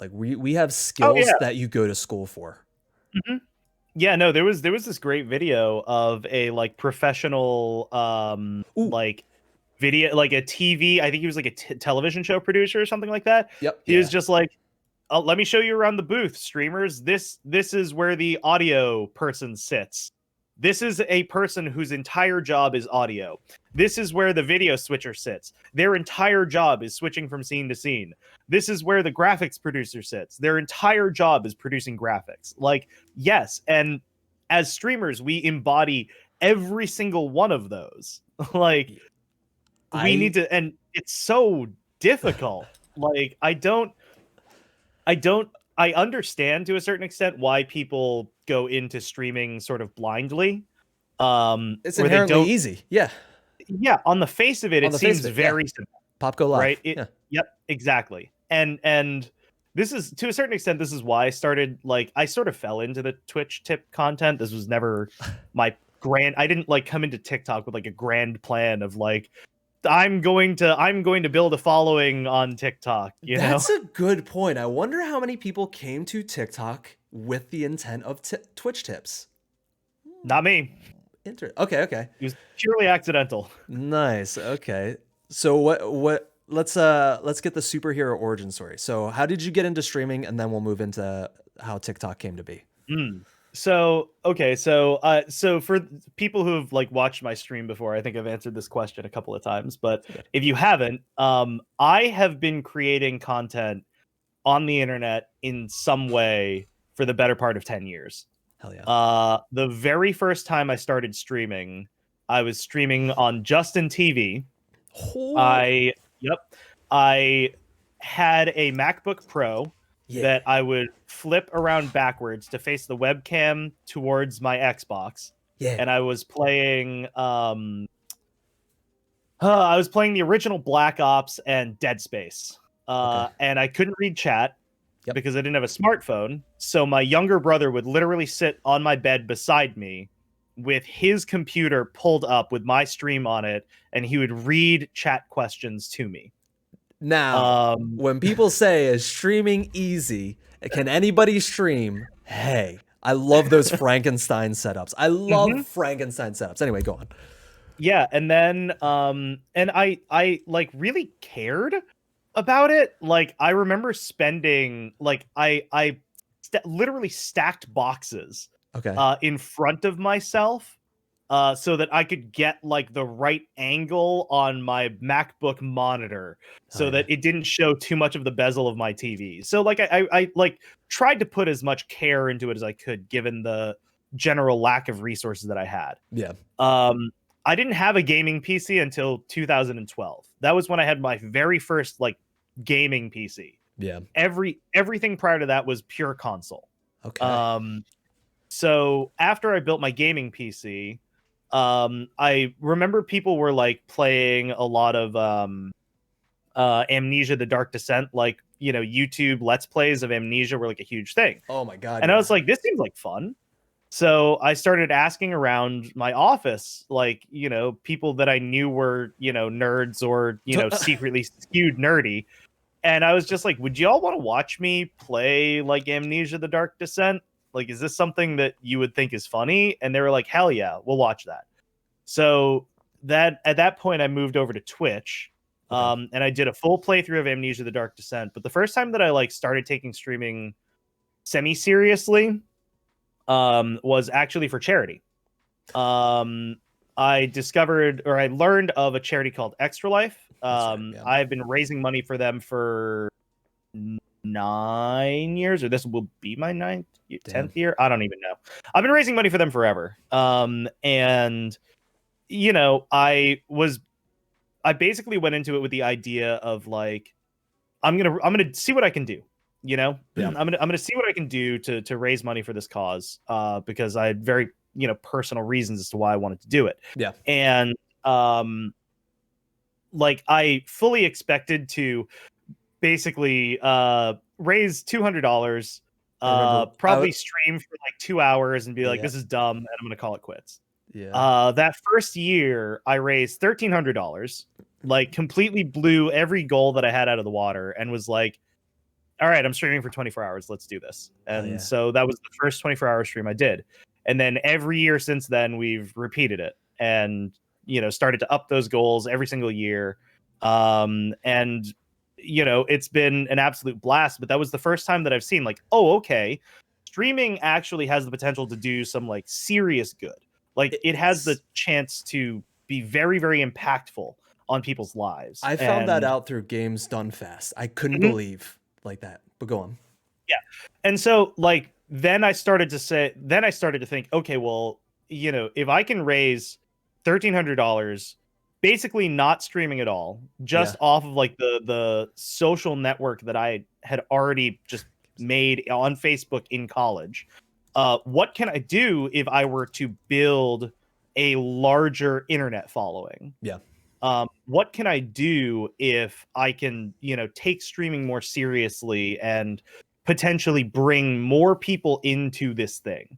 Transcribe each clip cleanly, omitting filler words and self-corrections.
Like we have Oh skills yeah. that you go to school for. Mhm. Yeah, no, there was this great video of a like professional Ooh, like video, like a TV. I think he was like a television show producer or something like that. yep, He was yeah. just like, let me show you around the booth, streamers. This is where the audio person sits. This is a person whose entire job is audio. This is where the video switcher sits. Their entire job is switching from scene to scene. This is where the graphics producer sits. Their entire job is producing graphics. Like, yes, and as streamers, we embody every single one of those. Like, we need I to, and it's so difficult. Like, I don't I understand to a certain extent why people go into streaming sort of blindly. it's Where they inherently don't, easy. Yeah. yeah, on the face of it, On it the face seems of it, yeah. very simple, Pop go right? live. It Yeah. Yep, exactly. And this is, to a certain extent, this is why I started, like, I sort of fell into the Twitch tip content. This was never my grand, I didn't like come into TikTok with like a grand plan of like, I'm going to build a following on TikTok, you know? That's a good point. I wonder how many people came to TikTok with the intent of Twitch tips. Not me. Okay, okay. It was purely accidental. Nice. Okay. So what let's get the superhero origin story. So how did you get into streaming, and then we'll move into how TikTok came to be. Mm. So okay, so for people who have like watched my stream before, I think I've answered this question a couple of times, but So good. if you haven't, I have been creating content on the internet in some way for the better part of 10 years. Hell yeah. The very first time I started streaming, I was streaming on Justin TV. Oh, Yep, I had a MacBook Pro yeah. that I would flip around backwards to face the webcam towards my Xbox, Yeah. and I was playing the original Black Ops and Dead Space. Okay. And I couldn't read chat Yep. because I didn't have a smartphone. So my younger brother would literally sit on my bed beside me with his computer pulled up with my stream on it, and he would read chat questions to me. Now, Um, when people say is streaming easy, can anybody stream? Hey, I love those Frankenstein setups. I love mhm. Frankenstein setups. Anyway, go on. Yeah, and then and I like really cared about it. Like, I remember spending like literally stacked boxes Okay. in front of myself so that I could get like the right angle on my MacBook monitor Oh so yeah. that it didn't show too much of the bezel of my TV. So like I like tried to put as much care into it as I could given the general lack of resources that I had. Yeah. Um, I didn't have a gaming PC until 2012. That was when I had my very first like gaming PC. Yeah. Everything prior to that was pure console. Okay. Um, so after I built my gaming PC, I remember people were like playing a lot of Amnesia: The Dark Descent, like, you know, YouTube Let's Plays of Amnesia were like a huge thing. Oh my god, And I yeah. was like, this seems like fun. So I started asking around my office, like, you know, people that I knew were, you know, nerds or, you know, secretly skewed nerdy. And I was just like, would y'all want to watch me play like Amnesia: The Dark Descent? Like, is this something that you would think is funny? And they were like, hell yeah, we'll watch that. So that at that point, I moved over to Twitch. Okay. And I did a full playthrough of Amnesia: The Dark Descent. But the first time that I like started taking streaming semi seriously was actually for charity. Um, I discovered, or I learned of a charity called Extra Life. That's right. Yeah. I've been raising money for them for 9 years, or this will be my ninth, Damn. 10th year. I don't even know. I've been raising money for them forever. And you know, I basically went into it with the idea of like, I'm gonna see what I can do. You know, Yeah. I'm gonna see what I can do to raise money for this cause, because I had very, you know, personal reasons as to why I wanted to do it. Yeah. And like, I fully expected to basically raise $200, probably stream for like 2 hours and be like, Yeah. this is dumb, and I'm gonna call it quits. Yeah. That first year, I raised $1,300, like completely blew every goal that I had out of the water, and was like, all right, I'm streaming for 24 hours. Let's do this. And yeah. so that was the first 24-hour stream I did. And then every year since then, we've repeated it and, started to up those goals every single year. And, it's been an absolute blast. But that was the first time that I've seen like, oh, okay, streaming actually has the potential to do some like serious good. Like it has the chance to be very, very impactful on people's lives. I found that out through Games Done Fast. I couldn't believe like that. But go on. Yeah. And so like then I started to think, okay, well, if I can raise $1,300 basically not streaming at all, just off of like the social network that I had already just made on Facebook in college. What can I do if I were to build a larger internet following? Yeah. What can I do if I can, take streaming more seriously and potentially bring more people into this thing?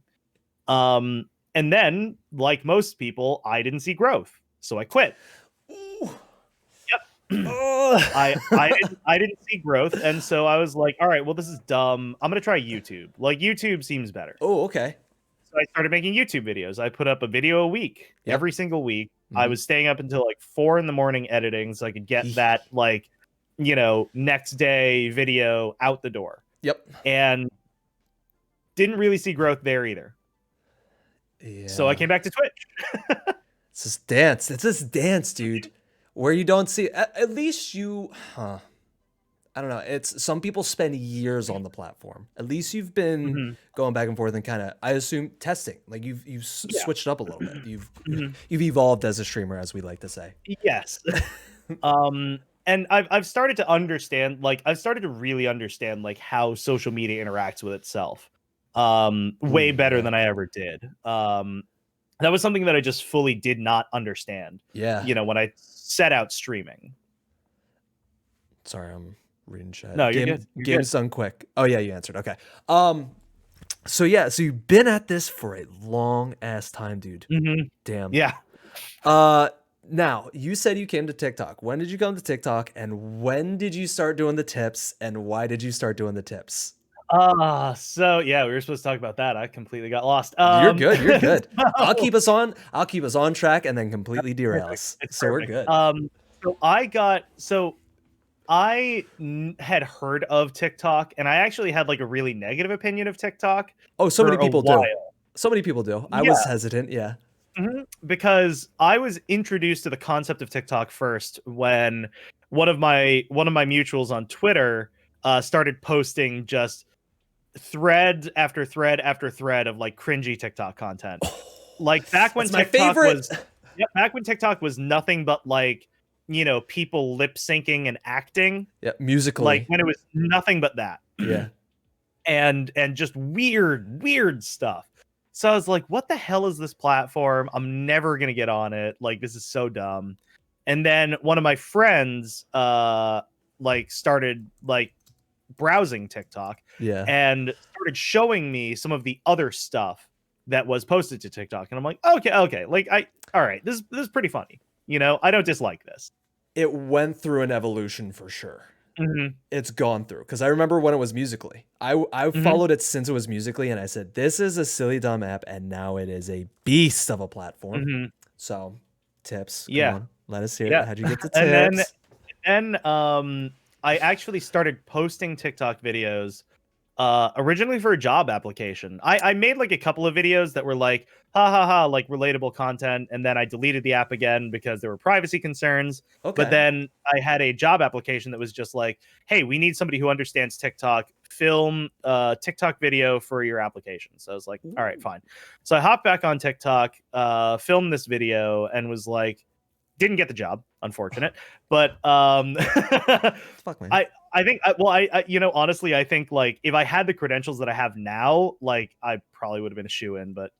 And then, like most people, I didn't see growth, so I quit. Ooh. Yep. I didn't see growth, and so I was like, all right, well, this is dumb. I'm gonna try YouTube. Like YouTube seems better. Oh, okay. So I started making YouTube videos. I put up a video a week, every single week. I was staying up until like 4 a.m. editing so I could get that like, next day video out the door. Yep. And didn't really see growth there either. Yeah. So I came back to Twitch. It's this dance. It's this dance, dude, where you don't see at least you, I don't know. It's some people spend years on the platform. At least you've been going back and forth and kind of, I assume, testing. Like you've switched up a little bit. You've evolved as a streamer, as we like to say. Yes. And I've started to understand, like I've started to really understand like how social media interacts with itself. Way better than I ever did. That was something that I just fully did not understand. Yeah. When I set out streaming. Sorry, I'm reading chat. No, you're good. Game's done quick. Oh yeah, you answered. Okay. So you've been at this for a long ass time, dude. Damn. Yeah. Now you said you came to TikTok. When did you come to TikTok, and when did you start doing the tips, and why did you start doing the tips? So yeah, we were supposed to talk about that. I completely got lost. You're good. You're good. I'll keep us on track and then completely derail us. So perfect. We're good. I had heard of TikTok, and I actually had like a really negative opinion of TikTok. Oh, so many people do. So many people do. I was hesitant. Yeah. Because I was introduced to the concept of TikTok first when one of my mutuals on Twitter started posting just thread after thread after thread of like cringy TikTok content. Like back when TikTok back when TikTok was nothing but like, people lip syncing and acting. Yeah, musically. Like when it was nothing but that. Yeah. And just weird stuff. So I was like, what the hell is this platform? I'm never going to get on it. Like, this is so dumb. And then one of my friends started like browsing TikTok and started showing me some of the other stuff that was posted to TikTok. And I'm like, okay. Like, all right, this is pretty funny. I don't dislike this. It went through an evolution for sure. It's gone through, because I remember when it was Musically. I followed it since it was Musically, and I said, this is a silly dumb app, and now it is a beast of a platform. So tips, come on, let us hear it. How'd you get the tips? And then I actually started posting TikTok videos originally for a job application. I made like a couple of videos that were like like relatable content, and then I deleted the app again because there were privacy concerns. But then I had a job application that was just like, hey, we need somebody who understands TikTok, film TikTok video for your application. So I was like, all right, fine. So I hopped back on TikTok, filmed this video, and was like, didn't get the job, unfortunate. But Fuck, man. I think, honestly, I think like if I had the credentials that I have now, like I probably would have been a shoo-in, but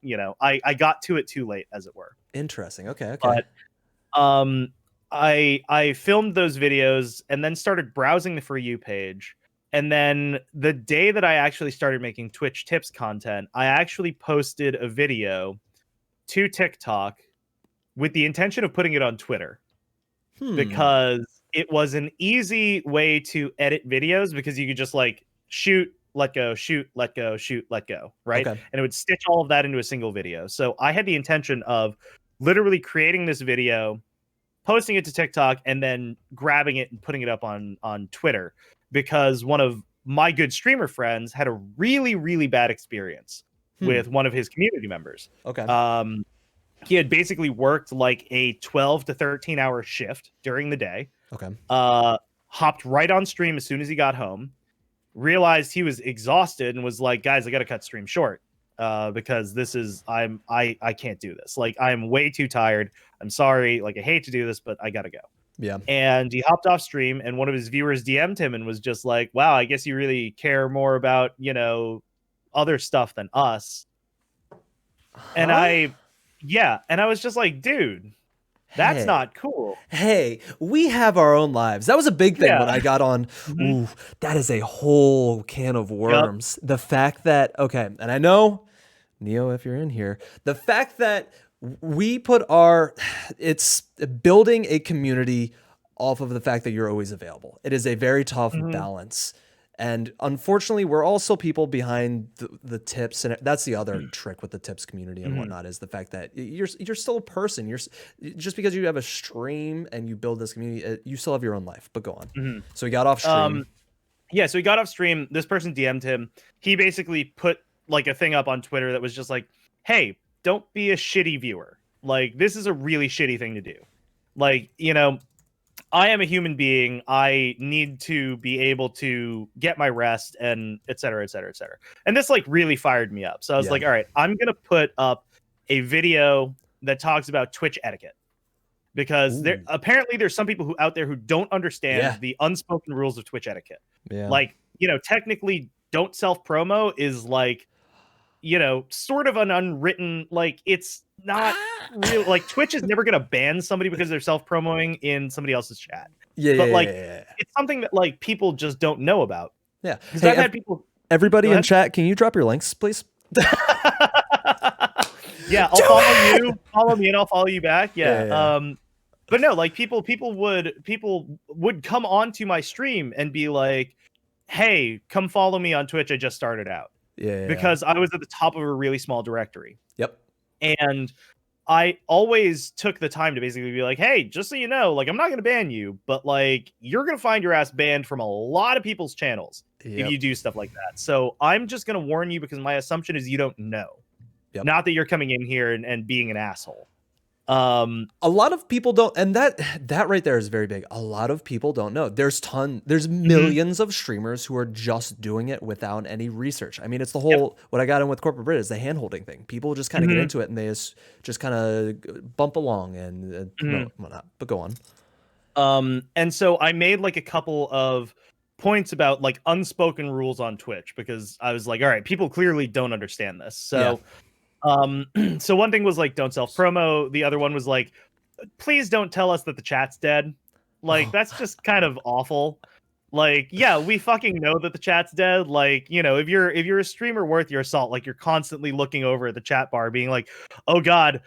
I got to it too late, as it were. Interesting. Okay. But I filmed those videos and then started browsing the For You page. And then the day that I actually started making Twitch tips content, I actually posted a video to TikTok with the intention of putting it on Twitter. Because it was an easy way to edit videos, because you could just like shoot, let go, shoot, let go, shoot, let go, right? Okay. And it would stitch all of that into a single video. So I had the intention of literally creating this video, posting it to TikTok, and then grabbing it and putting it up on Twitter, because one of my good streamer friends had a really, really bad experience with one of his community members. Okay. He had basically worked like a 12 to 13 hour shift during the day. Okay. Hopped right on stream as soon as he got home, realized he was exhausted, and was like, guys, I got to cut stream short because this is, I can't do this. Like, I'm way too tired. I'm sorry. Like, I hate to do this, but I got to go. Yeah. And he hopped off stream, and one of his viewers DM'd him and was just like, wow, I guess you really care more about, other stuff than us. And I was just like, dude, that's not cool. Hey, we have our own lives. That was a big thing when I got on. Ooh, that is a whole can of worms. Yep. The fact that, okay, and I know, Neo, if you're in here, the fact that we put it's building a community off of the fact that you're always available. It is a very tough balance. And unfortunately, we're also people behind the tips, and that's the other trick with the tips community and whatnot, is the fact that you're still a person. You're just because you have a stream and you build this community, you still have your own life. But go on. So he got off stream. So he got off stream. This person DM'd him. He basically put like a thing up on Twitter that was just like, "Hey, don't be a shitty viewer. Like, this is a really shitty thing to do. Like, I am a human being. I need to be able to get my rest, and et cetera, et cetera, et cetera." And this like really fired me up. So I was like, all right, I'm going to put up a video that talks about Twitch etiquette, because apparently there's some people out there who don't understand the unspoken rules of Twitch etiquette. Yeah. Like, technically don't self-promo is like, sort of an unwritten, like, it's not real. Like, Twitch is never going to ban somebody because they're self-promoing in somebody else's chat. It's something that like people just don't know about. Yeah. Hey, I've had people. Everybody in chat, can you drop your links, please? Yeah, I'll follow you. Follow me, and I'll follow you back. Yeah. But no, like people would come onto my stream and be like, "Hey, come follow me on Twitch. I just started out." Because I was at the top of a really small directory. Yep. And I always took the time to basically be like, hey, just so you know, like, I'm not going to ban you, but like, you're going to find your ass banned from a lot of people's channels if you do stuff like that. So I'm just going to warn you, because my assumption is you don't know. Not that you're coming in here and being an asshole. A lot of people don't, and that right there is very big. A lot of people don't know. There's millions of streamers who are just doing it without any research. I mean, it's the whole what I got in with Corporate Brit is the hand holding thing. People just kind of get into it and they just kind of bump along and whatnot. But go on. And so I made like a couple of points about like unspoken rules on Twitch, because I was like, all right, people clearly don't understand this. So so one thing was like, don't self-promo. The other one was like, please don't tell us that the chat's dead. Like, that's just kind of awful. Like, yeah, we fucking know that the chat's dead. Like, if you're a streamer worth your salt, like, you're constantly looking over at the chat bar being like, oh god,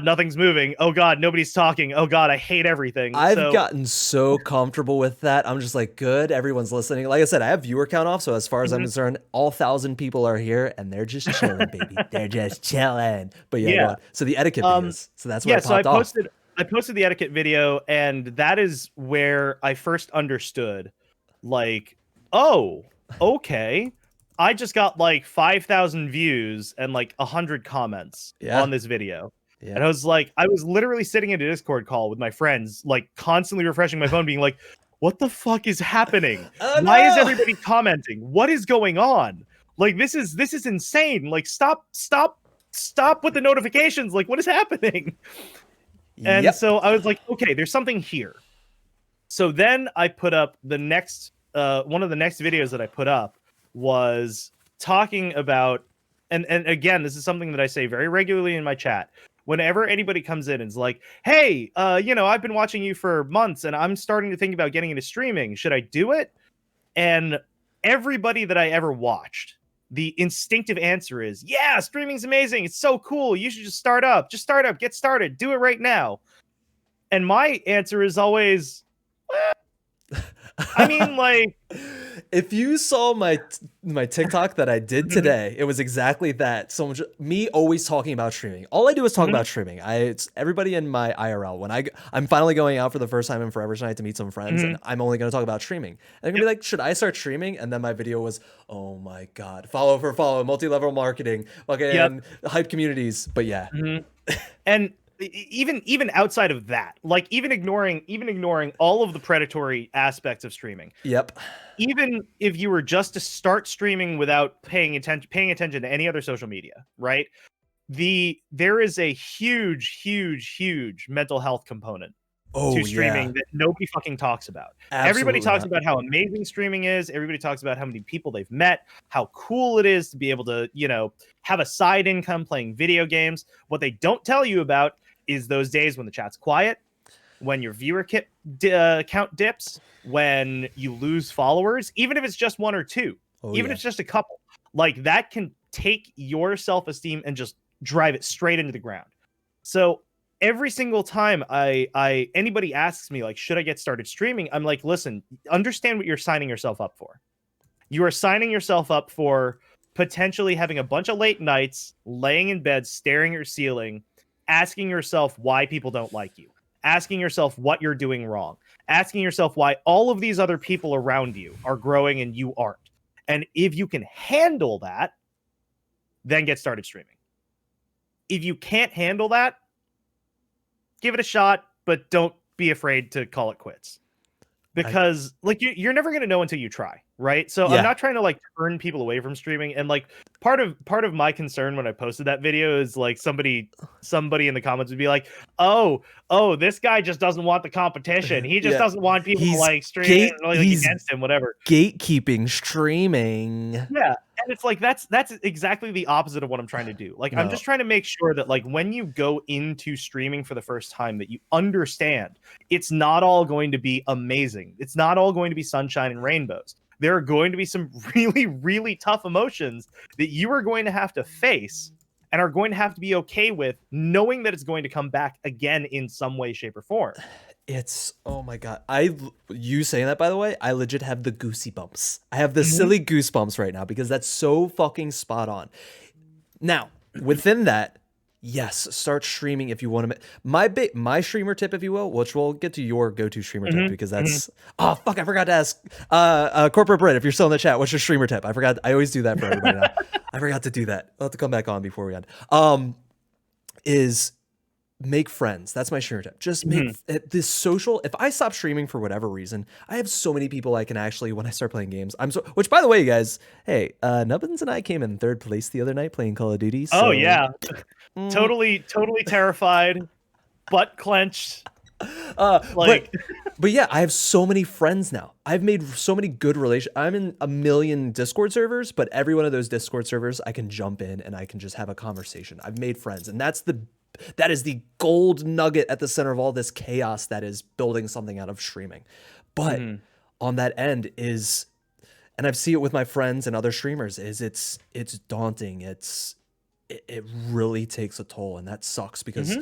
nothing's moving. Oh god, nobody's talking. Oh god, I hate everything. I've gotten so comfortable with that. I'm just like, good, everyone's listening. Like I said, I have viewer count off, so as far as I'm concerned, all 1,000 people are here and they're just chilling, baby. They're just chilling. But so the etiquette videos. So that's what I popped off. I posted the etiquette video, and that is where I first understood, like, oh, okay, I just got like 5,000 views and like 100 comments on this video. And I was like, I was literally sitting in a Discord call with my friends, like constantly refreshing my phone, being like, what the fuck is happening? Why is everybody commenting? What is going on? Like, this is insane. Like, stop with the notifications. Like, what is happening? And so I was like, okay, there's something here. So then I put up the next, one of the next videos that I put up was talking about, and again, this is something that I say very regularly in my chat. Whenever anybody comes in and is like, hey, I've been watching you for months and I'm starting to think about getting into streaming. Should I do it? And everybody that I ever watched, the instinctive answer is, yeah, streaming's amazing. It's so cool. You should just start up. Just start up. Get started. Do it right now. And my answer is always, I mean, like, If you saw my TikTok that I did today, it was exactly that. Me always talking about streaming. All I do is talk about streaming. It's everybody in my IRL. When I'm finally going out for the first time in forever tonight to meet some friends, and I'm only going to talk about streaming. And they're gonna be like, "Should I start streaming?" And then my video was, "Oh my god, follow for follow, multi-level marketing, fucking hype communities." But yeah, and even outside of that, like even ignoring all of the predatory aspects of streaming. yep. Even if you were just to start streaming without paying attention to any other social media, right? There is a huge mental health component to streaming that nobody fucking talks about. Everybody talks about how amazing streaming is. Everybody talks about how many people they've met, how cool it is to be able to, have a side income playing video games. What they don't tell you about is those days when the chat's quiet, when your viewer count dips, when you lose followers, even if it's just one or two, if it's just a couple, like that can take your self-esteem and just drive it straight into the ground. So every single time anybody asks me, like, should I get started streaming? I'm like, listen, understand what you're signing yourself up for. You are signing yourself up for potentially having a bunch of late nights, laying in bed, staring at your ceiling, asking yourself why people don't like you, asking yourself what you're doing wrong, asking yourself why all of these other people around you are growing and you aren't. And if you can handle that, then get started streaming. If you can't handle that, give it a shot, but don't be afraid to call it quits. Because you're never going to know until you try, right? So I'm not trying to like turn people away from streaming. And like part of my concern when I posted that video is like somebody in the comments would be like, oh, this guy just doesn't want the competition. He just doesn't want people to like stream against him, whatever. Gatekeeping streaming. Yeah. And it's like that's exactly the opposite of what I'm trying to do. Like I'm just trying to make sure that like when you go into streaming for the first time that you understand it's not all going to be amazing. It's not all going to be sunshine and rainbows. There are going to be some really, really tough emotions that you are going to have to face and are going to have to be okay with, knowing that it's going to come back again in some way, shape, or form. It's, oh my god. You saying that, by the way, I legit have the goosey bumps. I have the silly goosebumps right now because that's so fucking spot on. Now, within that, yes, start streaming if you want to. My streamer tip, if you will, which we'll get to your go-to streamer tip because that's oh fuck, I forgot to ask Corporate Brit, if you're still in the chat, what's your streamer tip? I forgot. I always do that for everybody now. I forgot to do that. I'll have to come back on before we end. Is make friends. That's my streamer tip. Just make this social. If I stop streaming for whatever reason, I have so many people I can actually, when I start playing games, which by the way, you guys, hey, Nubbins and I came in third place the other night playing Call of Duty. So, oh yeah. Totally terrified, butt clenched. But yeah, I have so many friends now. I've made so many good relations. I'm in a million Discord servers, but every one of those Discord servers, I can jump in and I can just have a conversation. I've made friends, and that is the gold nugget at the center of all this chaos that is building something out of streaming. But on that end is, and I've seen it with my friends and other streamers, is it's daunting. It really takes a toll, and that sucks because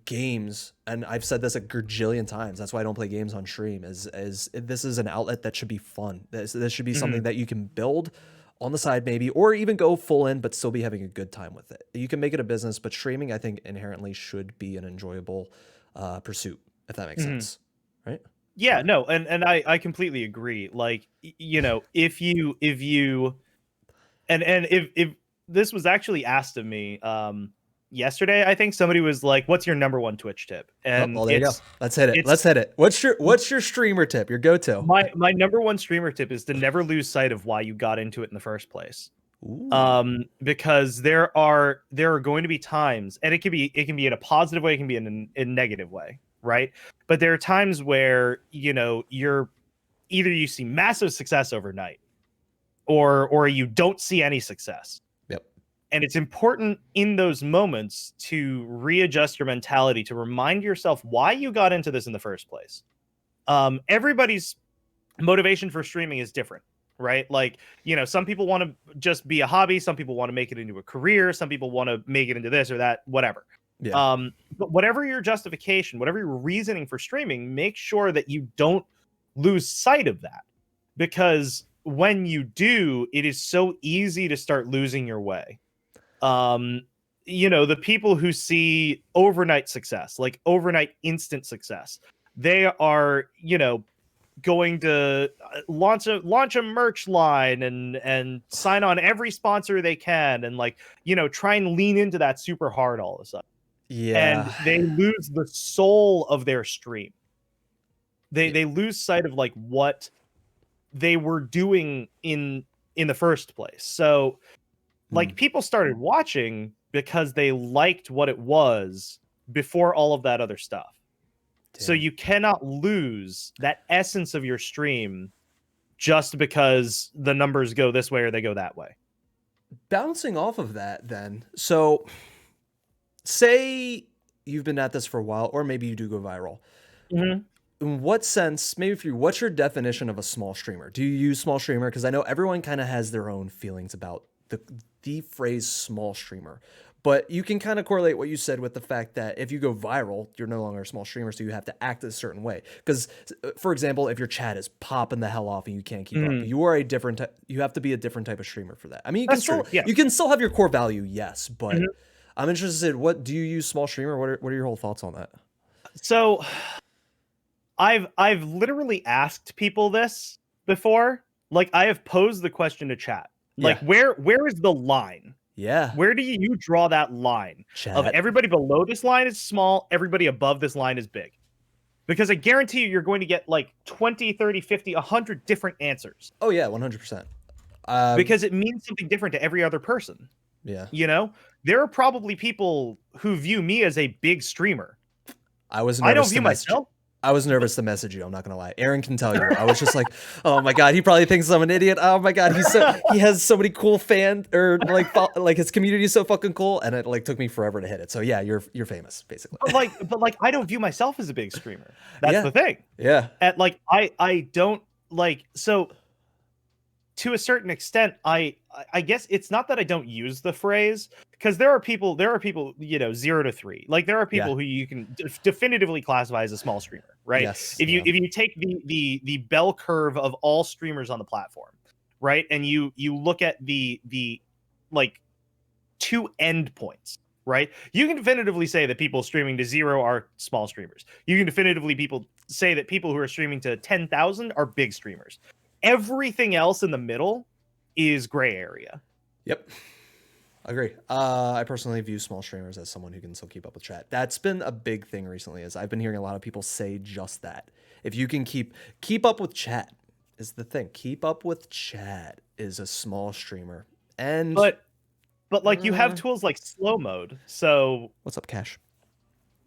games, and I've said this a gajillion times, that's why I don't play games on stream, is this is an outlet that should be fun. This should be something that you can build on the side maybe, or even go full in, but still be having a good time with it. You can make it a business, but streaming, I think, inherently should be an enjoyable pursuit, if that makes sense, right? Yeah, no, and I completely agree. Like, if this was actually asked of me yesterday, I think somebody was like, what's your number one Twitch tip? And there you go. Let's hit it. What's your streamer tip, your go-to? My number one streamer tip is to never lose sight of why you got into it in the first place. Ooh. Because there are going to be times, and it can be in a positive way, it can be in a negative way, right? But there are times where you see massive success overnight, or you don't see any success. And it's important in those moments to readjust your mentality, to remind yourself why you got into this in the first place. Everybody's motivation for streaming is different, right? Like, some people want to just be a hobby. Some people want to make it into a career. Some people want to make it into this or that, whatever. Yeah. But whatever your justification, whatever your reasoning for streaming, make sure that you don't lose sight of that. Because when you do, it is so easy to start losing your way. The people who see overnight success, like overnight instant success, they are, going to launch a merch line and sign on every sponsor they can, and try and lean into that super hard all of a sudden. Yeah. And they lose the soul of their stream. They lose sight of what they were doing in the first place. So people started watching because they liked what it was before all of that other stuff. Damn. So you cannot lose that essence of your stream just because the numbers go this way or they go that way. Bouncing off of that then, so say you've been at this for a while, or maybe you do go viral. In what sense, maybe for you, what's your definition of a small streamer? Do you use small streamer? Because I know everyone kind of has their own feelings about the phrase small streamer. But you can kind of correlate what you said with the fact that if you go viral, you're no longer a small streamer, so you have to act a certain way. Because, for example, if your chat is popping the hell off and you can't keep up, you are you have to be a different type of streamer for that. I mean, you can still have your core value, yes, but I'm interested. What do you use small streamer? What are your whole thoughts on that? So, I've literally asked people this before. I have posed the question to chat. Where is the line? Yeah. Where do you draw that line of everybody below this line is small, everybody above this line is big? Because I guarantee you're going to get 20, 30, 50, 100 different answers. Oh, yeah, 100%. Because it means something different to every other person. Yeah. There are probably people who view me as a big streamer. I don't view myself. I was nervous to message you. I'm not gonna lie. Aaron can tell you. I was just like, oh my god, he probably thinks I'm an idiot. Oh my god, he has so many cool fans, or his community is so fucking cool, and it took me forever to hit it. So yeah, you're famous basically. But I don't view myself as a big streamer. That's the thing. Yeah. I don't so. To a certain extent, I guess it's not that I don't use the phrase, because there are people 0 to 3. There are people who you can definitively classify as a small streamer, right? Yes. If you take the bell curve of all streamers on the platform, right, and you look at the two end points, right? You can definitively say that people streaming to 0 are small streamers. You can definitively say that people who are streaming to 10,000 are big streamers. Everything else in the middle is gray area. Yep. Agree. I personally view small streamers as someone who can still keep up with chat. That's been a big thing recently, is I've been hearing a lot of people say just that. If you can keep up with chat is the thing. Keep up with chat is a small streamer. And but you have tools like slow mode. So what's up, Cash?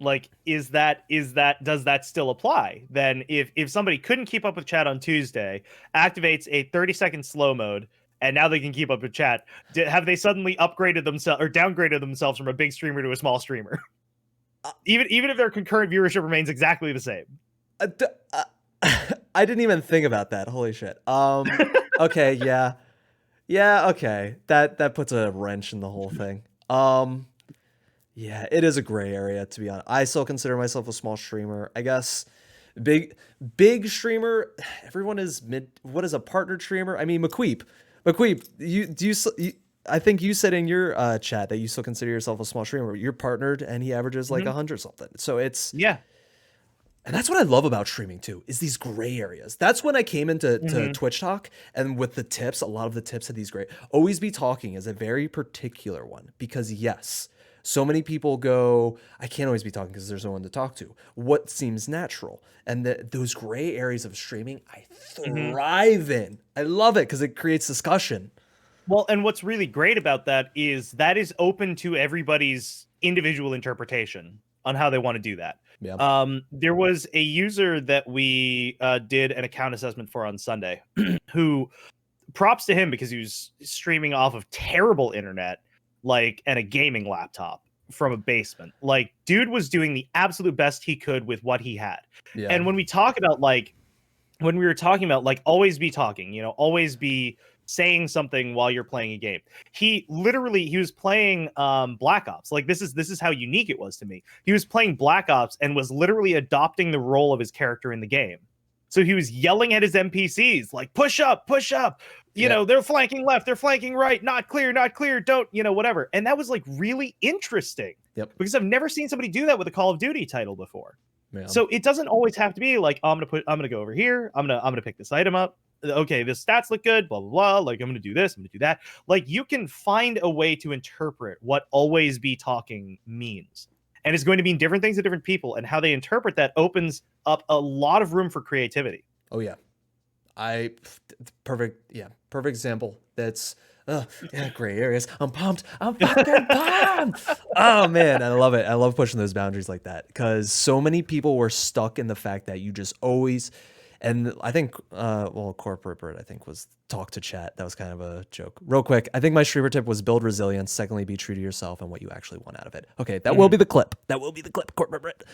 Does that still apply? Then if somebody couldn't keep up with chat on Tuesday, activates a 30-second slow mode, and now they can keep up with chat, have they suddenly upgraded themselves or downgraded themselves from a big streamer to a small streamer? Even if their concurrent viewership remains exactly the same. I didn't even think about that. Holy shit. Okay, yeah, okay. That puts a wrench in the whole thing. Yeah, it is a gray area, to be honest. I still consider myself a small streamer. I guess big streamer. Everyone is mid. What is a partner streamer? I mean, McQueep. I think you said in your chat that you still consider yourself a small streamer. You're partnered, and he averages 100 something. So it's and that's what I love about streaming too, is these gray areas. That's when I came into Twitch Talk, and with the tips, a lot of the tips had these gray. Always be talking is a very particular one, because yes. So many people go, I can't always be talking because there's no one to talk to. What seems natural? And those gray areas of streaming, I thrive in. I love it because it creates discussion. Well, and what's really great about that is open to everybody's individual interpretation on how they want to do that. Yeah. There was a user that we did an account assessment for on Sunday who, props to him, because he was streaming off of terrible internet, and a gaming laptop from a basement. Dude was doing the absolute best he could with what he had. Yeah. And when we talk about when we were talking about always be talking, always be saying something while you're playing a game. He was playing Black Ops. This is how unique it was to me. He was playing Black Ops and was literally adopting the role of his character in the game. So he was yelling at his NPCs like, push up, you know, they're flanking left, they're flanking right, not clear, don't, you know, whatever. And that was like really interesting. Yep. Because I've never seen somebody do that with a Call of Duty title before. Yeah. So it doesn't always have to be like, oh, I'm gonna go over here, I'm gonna pick this item up. Okay, the stats look good, blah blah blah. Like I'm gonna do this, I'm gonna do that. Like you can find a way to interpret what always be talking means. And it's going to mean different things to different people, and how they interpret that opens up a lot of room for creativity. Oh yeah. Perfect example. That's gray areas. I'm pumped. I'm fucking pumped. Oh man, I love it. I love pushing those boundaries like that, because so many people were stuck in the fact that you just always, and I think corporate bird, I think, was talk to chat. That was kind of a joke. Real quick, I think my streamer tip was build resilience. Secondly, be true to yourself and what you actually want out of it. Okay, that will be the clip. That will be the clip. Corporate bird.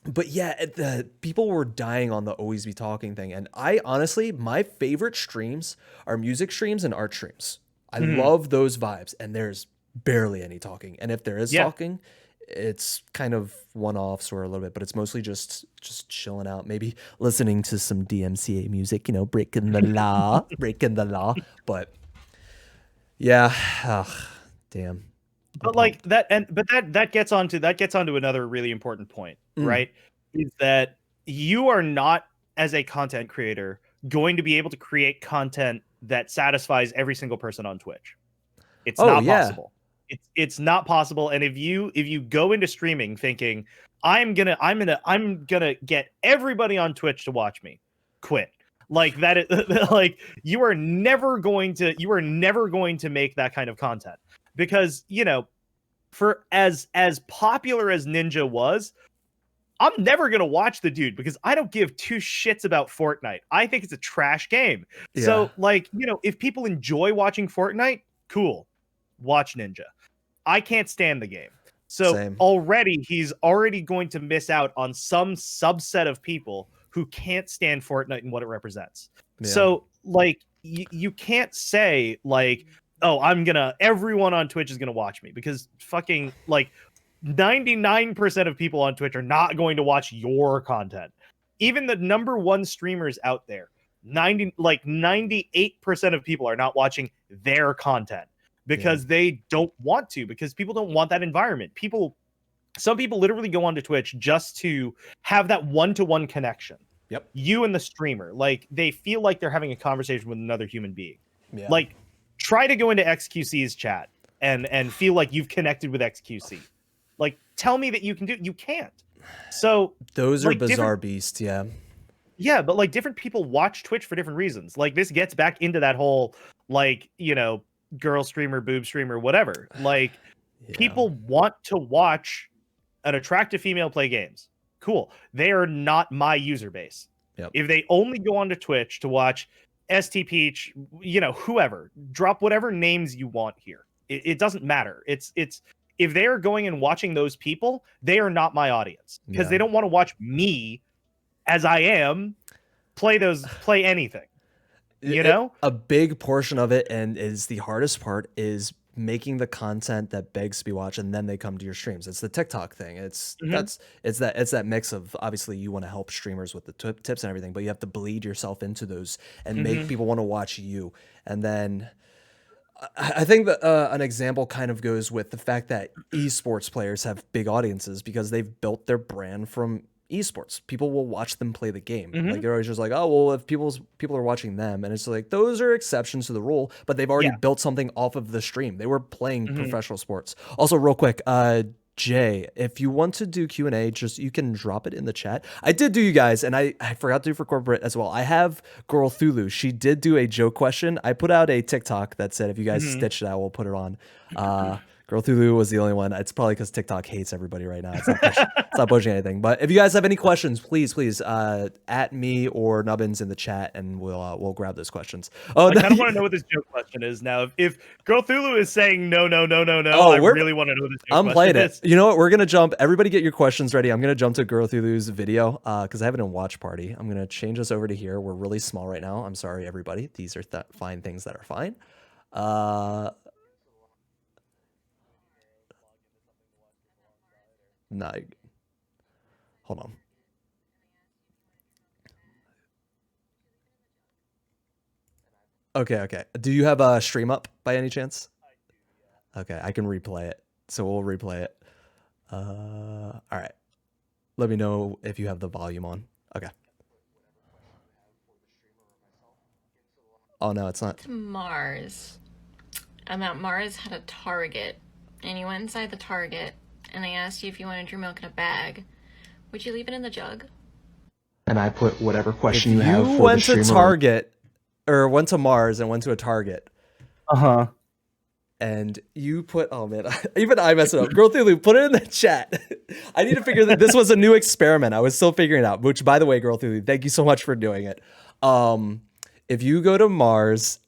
But yeah, the people were dying on the always be talking thing. And I honestly, my favorite streams are music streams and art streams. I love those vibes. And there's barely any talking. And if there is talking, it's kind of one-offs or a little bit, but it's mostly just chilling out, maybe listening to some DMCA music, you know, breaking the law, breaking the law. But yeah, damn. But like that, that gets onto another really important point, right? Is that you are not, as a content creator, going to be able to create content that satisfies every single person on Twitch. It's not possible. It's not possible. And if you go into streaming thinking I'm gonna get everybody on Twitch to watch me, quit. Like that is, like you are never going to make that kind of content. Because, you know, for as popular as Ninja was, I'm never going to watch the dude because I don't give two shits about Fortnite. I think it's a trash game. Yeah. So, like, you know, if people enjoy watching Fortnite, cool. Watch Ninja. I can't stand the game. So he's already going to miss out on some subset of people who can't stand Fortnite and what it represents. Yeah. So, like, you can't say, like, oh, everyone on Twitch is gonna watch me, because fucking like 99% of people on Twitch are not going to watch your content. Even the number one streamers out there, 98% of people are not watching their content because they don't want to, because people don't want that environment. Some people literally go onto Twitch just to have that one-to-one connection. Yep. You and the streamer, like they feel like they're having a conversation with another human being. Yeah. Like, try to go into XQC's chat and feel like you've connected with XQC. Like, tell me that you can do. You can't. So those are like bizarre beasts. Yeah. Yeah, but like different people watch Twitch for different reasons. Like this gets back into that whole, like, you know, girl streamer, boob streamer, whatever. Like people want to watch an attractive female play games. Cool. They are not my user base. Yep. If they only go onto Twitch to watch ST Peach, you know, whoever, drop whatever names you want here. It doesn't matter. It's if they are going and watching those people, they are not my audience, because they don't want to watch me as I am play anything. You know, a big portion of it, and is the hardest part, is making the content that begs to be watched, and then they come to your streams. It's the TikTok thing. It's that mix of, obviously you want to help streamers with the tips and everything, but you have to bleed yourself into those and make people want to watch you. And then I think that an example kind of goes with the fact that esports players have big audiences because they've built their brand from esports. People will watch them play the game. Like they're always just like, oh well, if people are watching them, and it's like those are exceptions to the rule, but they've already built something off of the stream. They were playing professional sports. Also, real quick, Jay, if you want to do Q&A, just you can drop it in the chat. I did do, you guys, and I forgot to do for corporate as well. I have Girl Thulu. She did do a joke question. I put out a TikTok that said if you guys stitch it out, we'll put it on. Girl Thulu was the only one. It's probably because TikTok hates everybody right now. It's not pushing anything. But if you guys have any questions, please at me or Nubbins in the chat, and we'll grab those questions. Oh, I kind of want to know what this joke question is now. If Girl Thulu is saying no, I really want to know what this joke I'm question playing is. it. You know what? We're gonna jump. Everybody, get your questions ready. I'm gonna jump to Girl Thulu's video because I have it in watch party. I'm gonna change us over to here. We're really small right now. I'm sorry, everybody. These are fine things that are fine. No, hold on. Okay. Do you have a stream up by any chance? Okay, I can replay it. So we'll replay it. All right. Let me know if you have the volume on. Okay. Oh no, it's not. To Mars. And that Mars had a Target. And you went inside the Target and they asked you if you wanted your milk in a bag. Would you leave it in the jug? And I put whatever question If you have you for went the to streamer. Target or went to Mars and went to a Target Uh-huh. and you put, oh man, even I messed it up. Girl Thulu, put it in the chat. I need to figure that this was a new experiment. I was still figuring it out, which by the way, Girl Thulu, thank you so much for doing it. If you go to Mars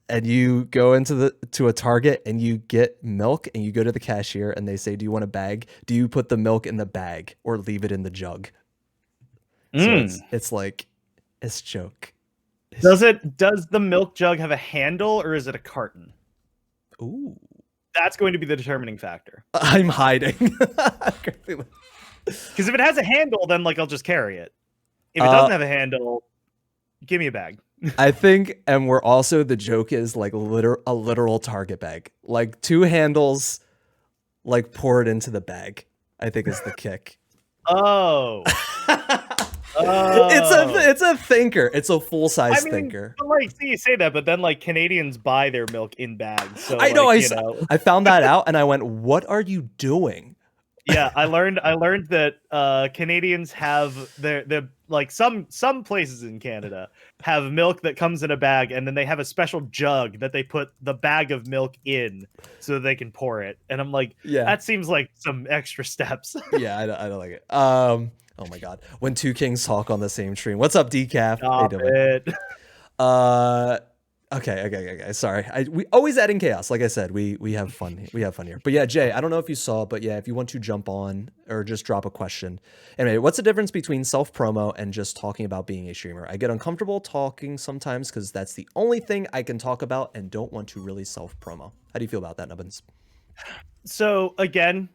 and you go to a Target and you get milk and you go to the cashier and they say, do you want a bag? Do you put the milk in the bag or leave it in the jug? So it's like, it's a joke. Does the milk jug have a handle or is it a carton? Ooh. That's going to be the determining factor. I'm hiding. Because if it has a handle, then like I'll just carry it. If it doesn't have a handle, give me a bag. I think, and we're also, the joke is like a literal Target bag, like 2 handles, like pour it into the bag. I think is the kick. Oh. It's a thinker. It's a full size thinker. But like, see, you say that, but then like Canadians buy their milk in bags. So I know. like, I found that out, and I went, "What are you doing?" Yeah, I learned that Canadians have their like some places in Canada have milk that comes in a bag, and then they have a special jug that they put the bag of milk in so they can pour it. And I'm like, Yeah, that seems like some extra steps. Yeah, I don't like it. Oh my god, when 2 kings talk on the same stream. What's up, Decaf? Stop it. Okay. Sorry. We always adding chaos. Like I said, we have fun. We have fun here. But yeah, Jay, I don't know if you saw, but yeah, if you want to jump on or just drop a question. Anyway, what's the difference between self-promo and just talking about being a streamer? I get uncomfortable talking sometimes because that's the only thing I can talk about and don't want to really self-promo. How do you feel about that, Nubbins? So again,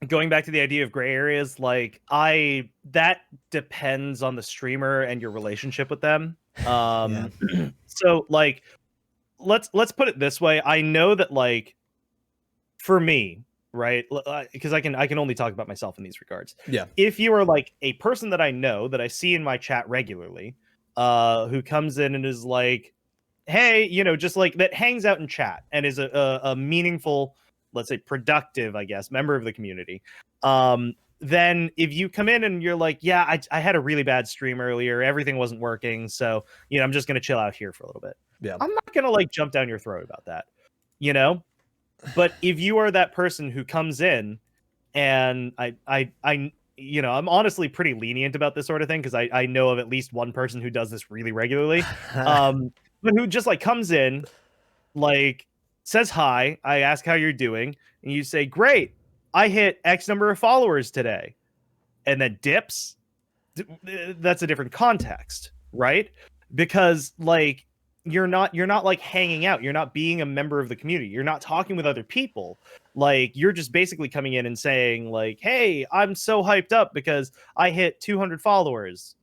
going back to the idea of gray areas, like that depends on the streamer and your relationship with them. So like let's put it this way. I know that like for me, right, because I can only talk about myself in these regards. Yeah. If you are like a person that I know that I see in my chat regularly, who comes in and is like, hey, just like that hangs out in chat and is a meaningful, let's say productive, I guess, member of the community, then if you come in and you're like, yeah, I had a really bad stream earlier, everything wasn't working, so I'm just gonna chill out here for a little bit. Yeah, I'm not gonna like jump down your throat about that, but if you are that person who comes in and I'm honestly pretty lenient about this sort of thing because I know of at least one person who does this really regularly, but who just like comes in, like says hi, I ask how you're doing, and you say, great, I hit X number of followers today, and then dips. That's a different context, right? Because like you're not like hanging out, you're not being a member of the community, you're not talking with other people, like you're just basically coming in and saying like, hey, I'm so hyped up because I hit 200 followers.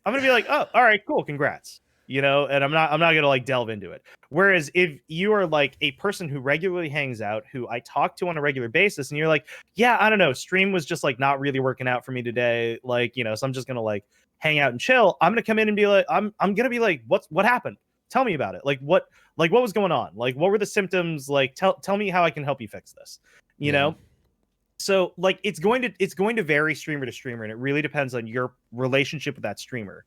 I'm gonna be like, oh, all right, cool, congrats. And I'm not gonna like delve into it. Whereas if you are like a person who regularly hangs out, who I talk to on a regular basis, and you're like, yeah, I don't know, stream was just like not really working out for me today, like, so I'm just gonna like hang out and chill. I'm gonna come in and be like, I'm gonna be like, what happened? Tell me about it. Like what was going on? Like what were the symptoms? Like tell me how I can help you fix this. You know? So like it's going to vary streamer to streamer, and it really depends on your relationship with that streamer.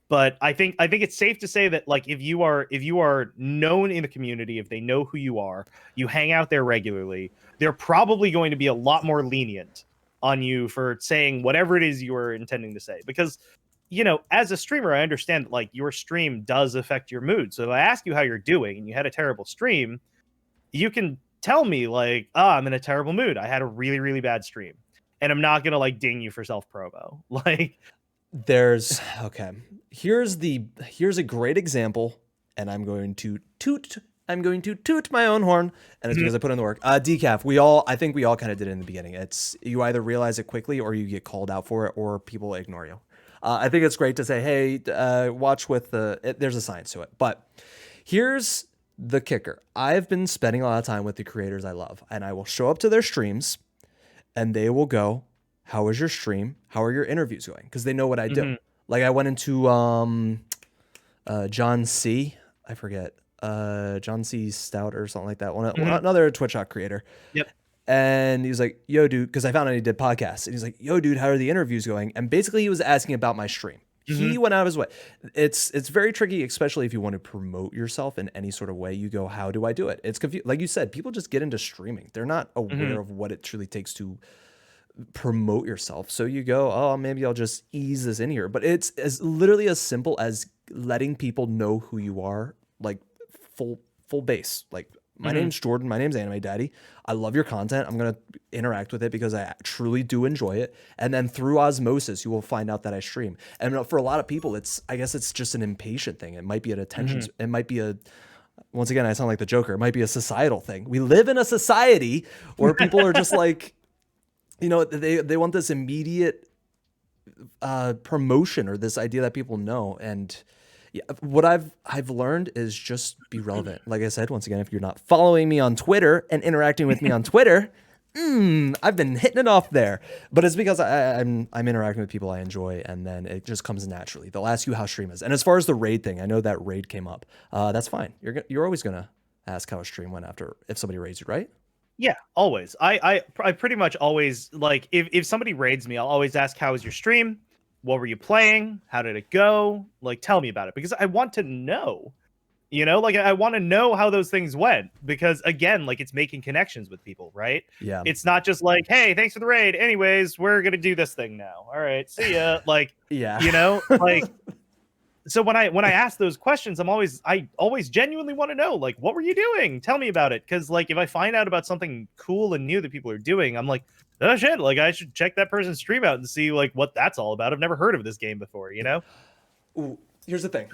But I think it's safe to say that like if you are known in the community, if they know who you are, you hang out there regularly, they're probably going to be a lot more lenient on you for saying whatever it is you are intending to say. Because, as a streamer, I understand that like your stream does affect your mood. So if I ask you how you're doing and you had a terrible stream, you can tell me like, I'm in a terrible mood. I had a really, really bad stream. And I'm not going to like ding you for self-promo. Like, here's a great example, and I'm going to toot my own horn, and it's because I put in the work. Decaf, I think we all kind of did it in the beginning. It's you either realize it quickly or you get called out for it or people ignore you. I think it's great to say, hey, watch with there's a science to it. But Here's the kicker. I've been spending a lot of time with the creators I love, and I will show up to their streams and they will go, how was your stream? How are your interviews going? Because they know what I do. Like I went into John C. I forget. John C. Stout or something like that. Another Twitch creator. Yep. And he was like, yo, dude, because I found out he did podcasts. And he's like, yo, dude, how are the interviews going? And basically he was asking about my stream. He went out of his way. It's very tricky, especially if you want to promote yourself in any sort of way. You go, how do I do it? It's confusing. Like you said, people just get into streaming. They're not aware of what it truly takes to promote yourself. So you go, oh, maybe I'll just ease this in here. But it's as literally as simple as letting people know who you are, like full base. Like, my name's Jordan. My name's Anime Daddy. I love your content. I'm going to interact with it because I truly do enjoy it. And then through osmosis, you will find out that I stream. And for a lot of people, I guess it's just an impatient thing. It might be an attention. It might be once again, I sound like the Joker. It might be a societal thing. We live in a society where people are just like, they want this immediate promotion or this idea that people know. And yeah, what I've learned is just be relevant. Like I said, once again, if you're not following me on Twitter and interacting with me on Twitter, I've been hitting it off there. But it's because I'm interacting with people I enjoy, and then it just comes naturally. They'll ask you how stream is. And as far as the raid thing, I know that raid came up. That's fine. You're always gonna ask how a stream went if somebody raids you, right? Yeah, always. I pretty much always, like, if somebody raids me, I'll always ask, how was your stream? What were you playing? How did it go? Like, tell me about it, because I want to know, like I want to know how those things went, because again, like, it's making connections with people, right? Yeah. It's not just like, hey, thanks for the raid. Anyways, we're going to do this thing now. All right. See ya. Like, yeah, like, so when I ask those questions, I always genuinely want to know, like, what were you doing? Tell me about it. Cause like, if I find out about something cool and new that people are doing, I'm like, oh shit, like I should check that person's stream out and see like what that's all about. I've never heard of this game before, Ooh, here's the thing.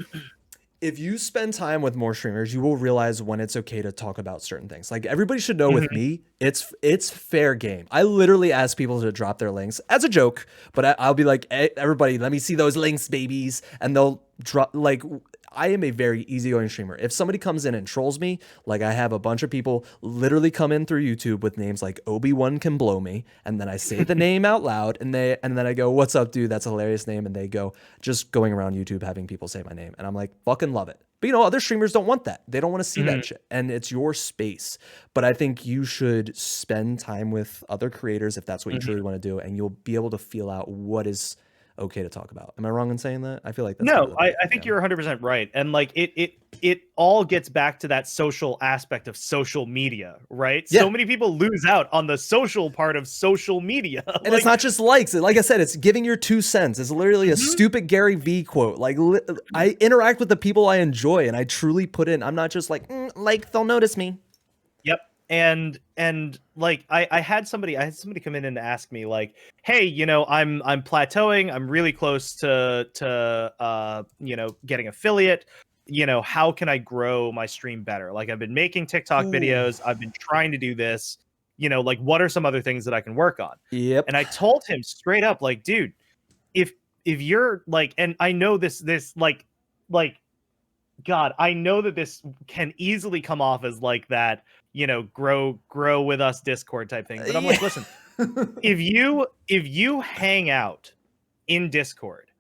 If you spend time with more streamers, you will realize when it's okay to talk about certain things. Like, everybody should know with me, it's fair game. I literally ask people to drop their links as a joke, but I'll be like, hey, everybody, let me see those links, babies. And they'll drop, like, I am a very easygoing streamer. If somebody comes in and trolls me, like I have a bunch of people literally come in through YouTube with names like Obi-Wan Can Blow Me, and then I say the name out loud, and then I go, "What's up, dude? That's a hilarious name." And they go, just going around YouTube having people say my name, and I'm like, fucking love it. But other streamers don't want that. They don't want to see that shit, and it's your space. But I think you should spend time with other creators if that's what you truly want to do, and you'll be able to feel out what is okay to talk about. Am I wrong in saying that? I feel like that's no. I think you're 100% right, and like it all gets back to that social aspect of social media, right? Yeah. So many people lose out on the social part of social media, and it's not just likes. Like I said, it's giving your 2 cents. It's literally a stupid Gary V quote. Like, I interact with the people I enjoy, and I truly put in. I'm not just like, like they'll notice me. Yep. And like I had somebody come in and ask me like, hey, I'm plateauing, I'm really close to getting affiliate, how can I grow my stream better? Like, I've been making TikTok videos, I've been trying to do this, like, what are some other things that I can work on? Yep. And I told him straight up, like, dude, if you're like, and I know this like God, I know that this can easily come off as like that, grow with us Discord type thing. But I'm like, listen, if you hang out in Discord,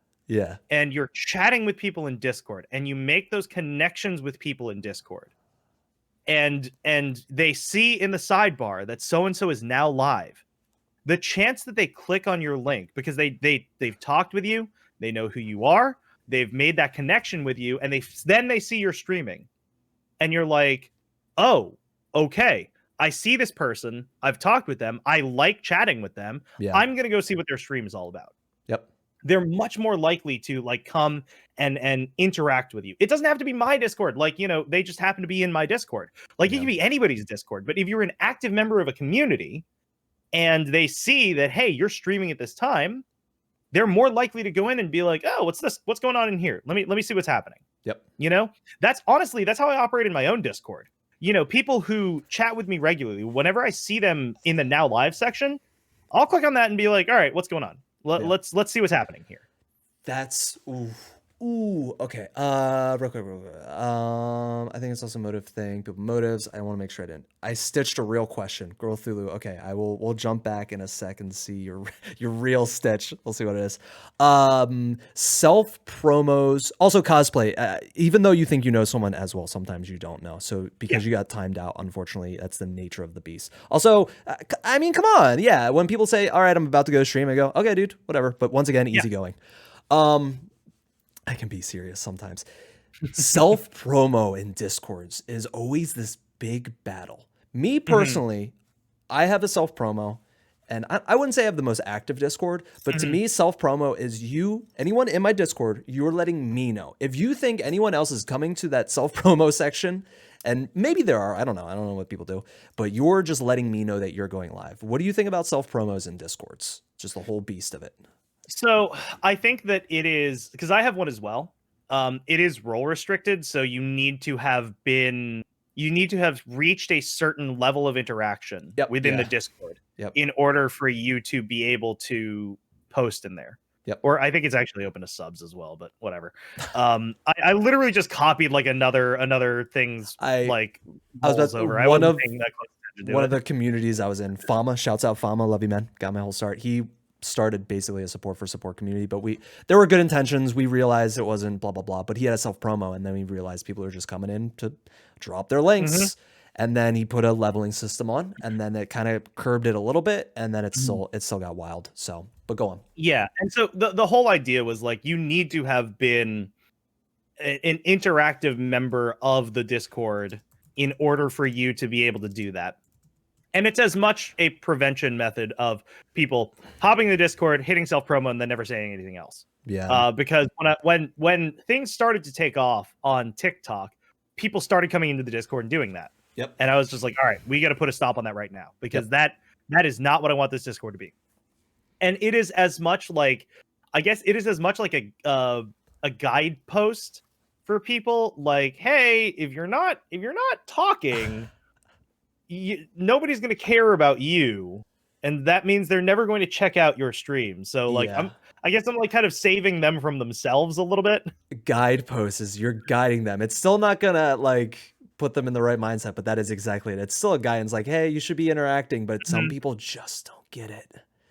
and you're chatting with people in Discord, and you make those connections with people in Discord, and they see in the sidebar that so-and-so is now live, the chance that they click on your link because they've talked with you, they know who you are, they've made that connection with you, and then they see you're streaming, and you're like, oh, okay, I see this person, I've talked with them, I like chatting with them, I'm gonna go see what their stream is all about. Yep. They're much more likely to like come and interact with you. It doesn't have to be my Discord, like, they just happen to be in my Discord. Like, it can be anybody's Discord, but if you're an active member of a community and they see that, hey, you're streaming at this time, they're more likely to go in and be like, oh, what's this? What's going on in here? Let me see what's happening. Yep. That's how I operate in my own Discord. People who chat with me regularly, whenever I see them in the now live section, I'll click on that and be like, all right, what's going on? Let's see what's happening here. That's Ooh, okay. Real quick, real quick. I think it's also a motive thing. People motives. I want to make sure I didn't. I stitched a real question. Girl Thulu. Okay, we'll jump back in a sec and see your your real stitch. We'll see what it is. Self promos, also cosplay. Even though you think you know someone as well, sometimes you don't know. So because you got timed out, unfortunately, that's the nature of the beast. Also, I mean, come on, yeah. When people say, "All right, I'm about to go stream," I go, "Okay, dude, whatever." But once again, easygoing. I can be serious sometimes. Self promo in Discords is always this big battle. Me personally, I have a self promo, and I wouldn't say I have the most active Discord, but to me, self promo is anyone in my Discord, you're letting me know. If you think anyone else is coming to that self promo section, and maybe there are, I don't know what people do, but you're just letting me know that you're going live. What do you think about self promos in Discords? Just the whole beast of it. So I think that it is, because I have one as well. It is role restricted, so you need to have reached a certain level of interaction within the Discord in order for you to be able to post in there. Or I think it's actually open to subs as well, but whatever. I literally just copied like another thing's I was about over. one of the communities I was in. Fama, shouts out Fama, love you, man. Got my whole start. He started basically a support community, but there were good intentions. We realized it wasn't blah blah blah, but he had a self promo, and then we realized people were just coming in to drop their links, and then he put a leveling system on, and then it kind of curbed it a little bit, and then it still got wild. So, but go on. Yeah, and so the whole idea was like you need to have been an interactive member of the Discord in order for you to be able to do that. And it's as much a prevention method of people hopping the Discord, hitting self promo, and then never saying anything else. Yeah. Because when things started to take off on TikTok, people started coming into the Discord and doing that. Yep. And I was just like, all right, we got to put a stop on that right now, because that is not what I want this Discord to be. And it is as much like, I guess it is as much like a guidepost for people. Like, hey, if you're not talking. Nobody's going to care about you, and that means they're never going to check out your stream. So like I guess I'm like kind of saving them from themselves a little bit. Guideposts is you're guiding them. It's still not gonna like put them in the right mindset, but that is exactly it. It's still a guidance like, hey, you should be interacting, but some people just don't get it.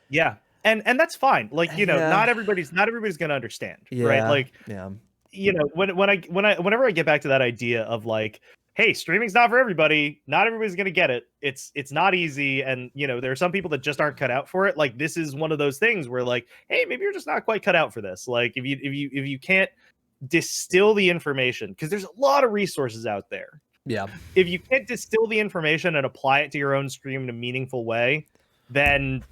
Yeah. And that's fine. Like, you know, not everybody's going to understand, right? Like, you know, whenever I get back to that idea of like, hey, streaming's not for everybody. Not everybody's going to get it. It's not easy. And, you know, there are some people that just aren't cut out for it. Like, this is one of those things where like, hey, maybe you're just not quite cut out for this. Like, if you can't distill the information, because there's a lot of resources out there. Yeah. If you can't distill the information and apply it to your own stream in a meaningful way, then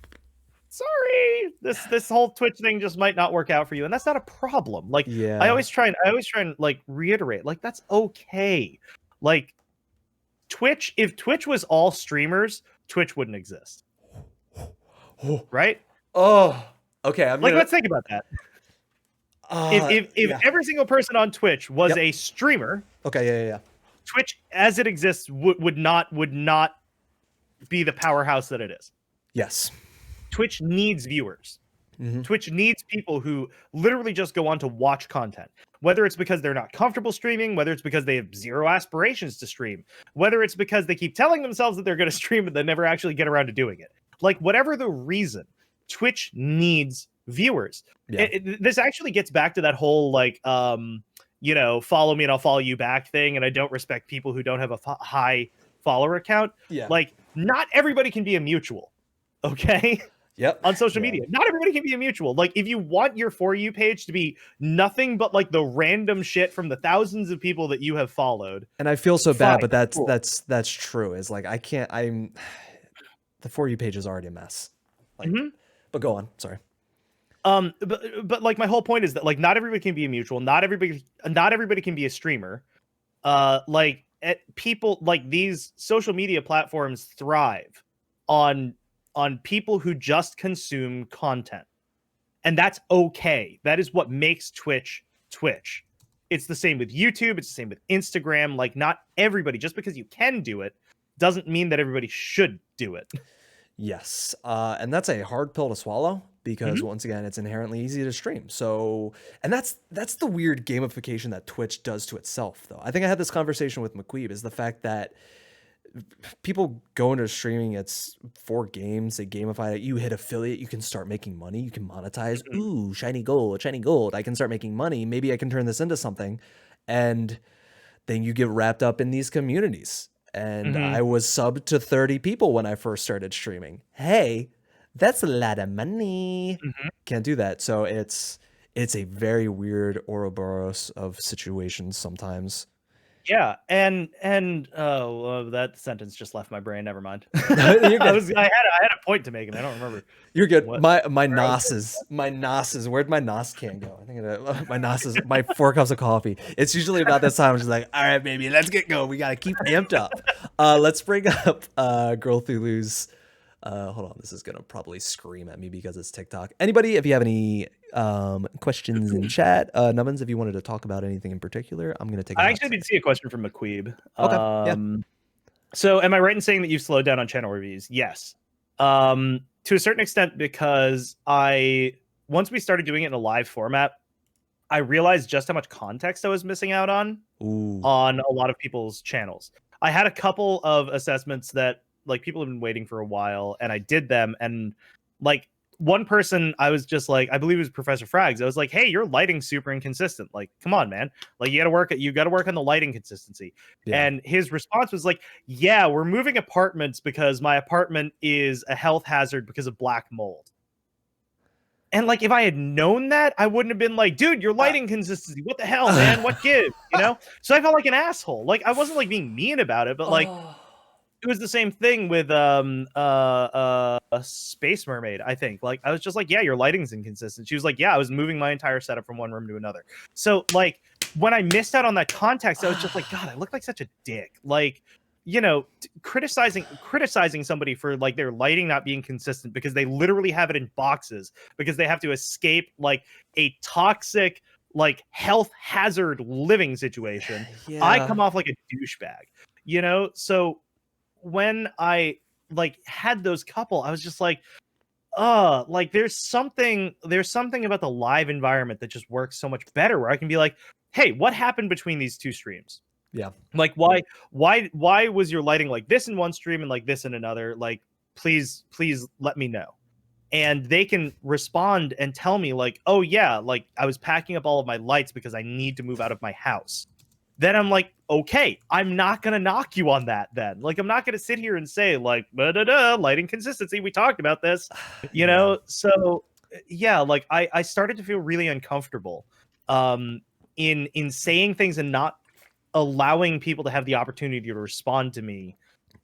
sorry, this whole Twitch thing just might not work out for you. And that's not a problem. Like, I always try and like reiterate, like, that's okay. Like, Twitch, if Twitch was all streamers, Twitch wouldn't exist. Right? Oh, okay. Let's think about that. If every single person on Twitch was a streamer, okay, Twitch as it exists would not be the powerhouse that it is. Yes. Twitch needs viewers. Twitch needs people who literally just go on to watch content, whether it's because they're not comfortable streaming, whether it's because they have zero aspirations to stream, whether it's because they keep telling themselves that they're going to stream but they never actually get around to doing it. Like, whatever the reason, Twitch needs viewers. This actually gets back to that whole like you know, follow me and I'll follow you back thing, and I don't respect people who don't have a high follower count. Like, not everybody can be a mutual, okay? On social media, not everybody can be a mutual. Like, if you want your For You page to be nothing but like the random shit from the thousands of people that you have followed, and I feel so bad, but that's true. Is like, the For You page is already a mess. Like, but go on. Sorry. But like, my whole point is that like, not everybody can be a mutual. Not everybody can be a streamer. People like, these social media platforms thrive on people who just consume content. And that's okay. That is what makes Twitch. It's the same with YouTube. It's the same with Instagram. Like, not everybody, just because you can do it, doesn't mean that everybody should do it. Yes. And that's a hard pill to swallow. because once again, it's inherently easy to stream. So, and that's the weird gamification that Twitch does to itself, though. I think I had this conversation with McQueeb, is the fact that people go into streaming, it's for games, they gamify it. You hit affiliate, you can start making money, you can monetize. Ooh, shiny gold. I can start making money. Maybe I can turn this into something. And then you get wrapped up in these communities. And I was subbed to 30 people when I first started streaming. Hey, that's a lot of money. Can't do that. So it's a very weird Ouroboros of situations sometimes. Yeah, and that sentence just left my brain. Never mind. You're good. I had a point to make, and I don't remember. You're good. What? My nosses. Where'd my nos can go? I think my nosses. My 4 cups of coffee. It's usually about this time. I'm just like, all right, baby, let's get going. We gotta keep amped up. Let's bring up Girl Thulu's. Hold on, this is gonna probably scream at me because it's TikTok. Anybody, if you have any questions in chat, Nubbins, if you wanted to talk about anything in particular, I'm gonna take. I actually did see a question from McQueeb. Okay. Yeah. So, am I right in saying that you've slowed down on channel reviews? Yes. To a certain extent, because once we started doing it in a live format, I realized just how much context I was missing out on a lot of people's channels. I had a couple of assessments that like people have been waiting for a while, and I did them, and like one person, I was just like, I believe it was Professor Frags. I was like, hey, your lighting's super inconsistent. Like, come on, man. Like, you got to work on the lighting consistency. Yeah. And his response was like, yeah, we're moving apartments because my apartment is a health hazard because of black mold. And like, if I had known that, I wouldn't have been like, dude, your lighting consistency. What the hell, man? What gives? You know? So I felt like an asshole. Like, I wasn't like being mean about it, but like, it was the same thing with Space Mermaid, I think. Like, I was just like, yeah, your lighting's inconsistent. She was like, yeah, I was moving my entire setup from one room to another. So like, when I missed out on that context, I was just like, God, I look like such a dick. Like, you know, criticizing somebody for like their lighting not being consistent because they literally have it in boxes because they have to escape like a toxic, like health hazard living situation. Yeah. I come off like a douchebag, you know? So when I like had those couple, I was just like, like there's something about the live environment that just works so much better where I can be like, hey, what happened between these two streams? Yeah. Like, why was your lighting like this in one stream and like this in another? Like, please let me know. And they can respond and tell me like, oh yeah, like I was packing up all of my lights because I need to move out of my house. Then I'm like, okay, I'm not going to knock you on that then. Like, I'm not going to sit here and say like, lighting consistency. We talked about this, you know? So yeah, like I started to feel really uncomfortable in saying things and not allowing people to have the opportunity to respond to me,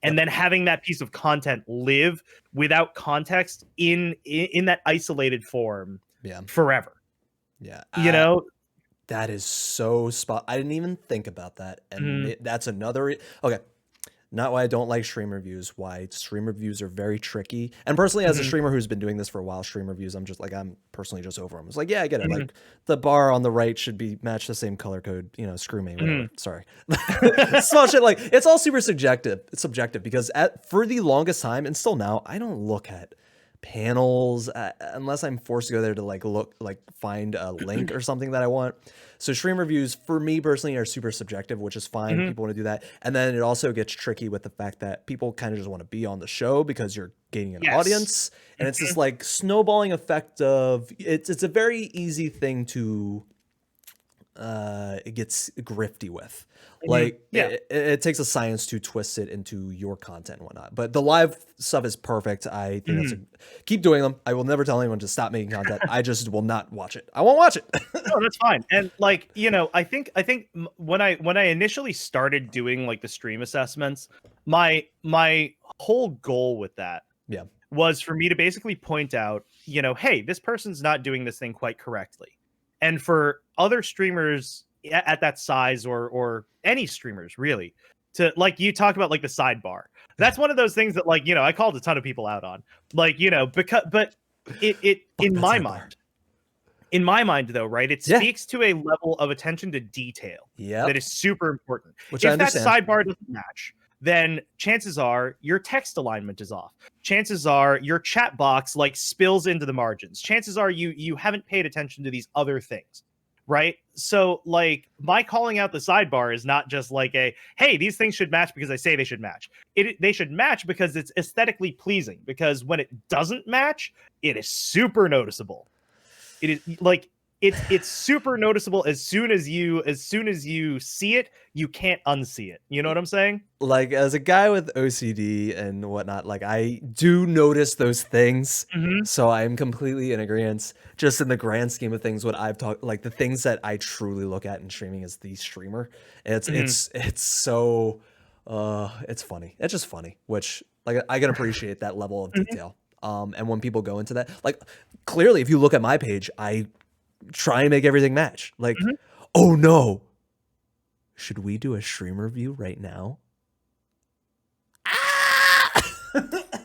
and then having that piece of content live without context in that isolated form forever. Yeah. You know? That is so spot. I didn't even think about that. And that's another. Okay. Not why I don't like stream reviews, why stream reviews are very tricky. And personally, as a streamer who's been doing this for a while, stream reviews, I'm personally just over them. It's like, yeah, I get it. Like the bar on the right should be match the same color code, you know, screw me, whatever. Sorry. Small shit. Like, it's all super subjective. It's subjective because for the longest time, and still now, I don't look at panels unless I'm forced to go there to find a link or something that I want. So stream reviews for me personally are super subjective, which is fine. People want to do that. And then it also gets tricky with the fact that people kind of just want to be on the show because you're gaining an audience. And it's this like snowballing effect of it's a very easy thing to it gets grifty with. Like it takes a science to twist it into your content and whatnot. But the live stuff is perfect. I think keep doing them. I will never tell anyone to stop making content. I just will not watch it. I won't watch it. No, that's fine. And like, you know, I think when I initially started doing like the stream assessments, my whole goal with that was for me to basically point out, you know, hey, this person's not doing this thing quite correctly. And for other streamers at that size or any streamers really to like, you talk about like the sidebar. That's one of those things that like, you know, I called a ton of people out on, like, you know, but it in my mind though, right, it speaks to a level of attention to detail that is super important. Which if that sidebar doesn't match, then chances are your text alignment is off. Chances are your chat box like spills into the margins. Chances are you haven't paid attention to these other things, right? So like my calling out the sidebar is not just like a, hey, these things should match because I say they should match. They should match because it's aesthetically pleasing, because when it doesn't match, it is super noticeable. It is like it's super noticeable. As soon as you see it, you can't unsee it. You know what I'm saying? Like, as a guy with OCD and whatnot, like, I do notice those things. So I'm completely in agreement. Just in the grand scheme of things, what I've talked, like, the things that I truly look at in streaming is the streamer. It's so it's funny. It's just funny, which, like, I can appreciate that level of detail. And when people go into that, like, clearly if you look at my page, I try and make everything match. Like, oh no, should we do a stream review right now?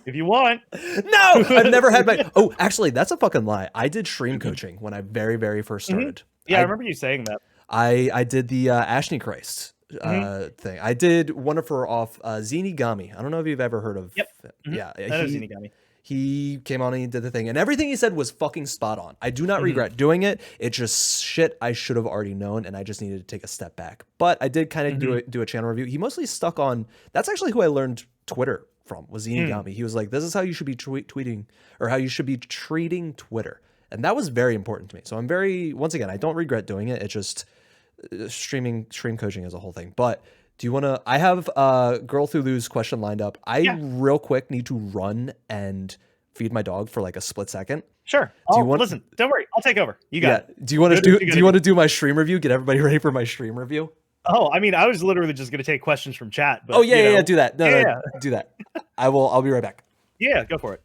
If you want. No, I've never had my. Oh, actually, that's a fucking lie. I did stream coaching when I very first started. Yeah, I remember you saying that. I did the Ashney Christ thing. I did one of her off Zinigami. I don't know if you've ever heard of. Yep. Yeah, I know Zinigami. He came on and he did the thing, and everything he said was fucking spot on. I do not regret doing it. It's just shit I should have already known, and I just needed to take a step back. But I did kind of do a channel review. He mostly stuck on. That's actually who I learned Twitter from, was Zinigami. He was like, "This is how you should be tweeting, or how you should be treating Twitter," and that was very important to me. So I'm very, once again, I don't regret doing it. It's just stream coaching is a whole thing. But do you want to? I have Girl Thulu's question lined up. Real quick need to run and feed my dog for like a split second. Sure. Listen, don't worry. I'll take over. You got it. Do you want to do you want to do my stream review? Get everybody ready for my stream review? Oh, I mean, I was literally just going to take questions from chat. But, do that. No, do that. I'll be right back. Yeah, go for it.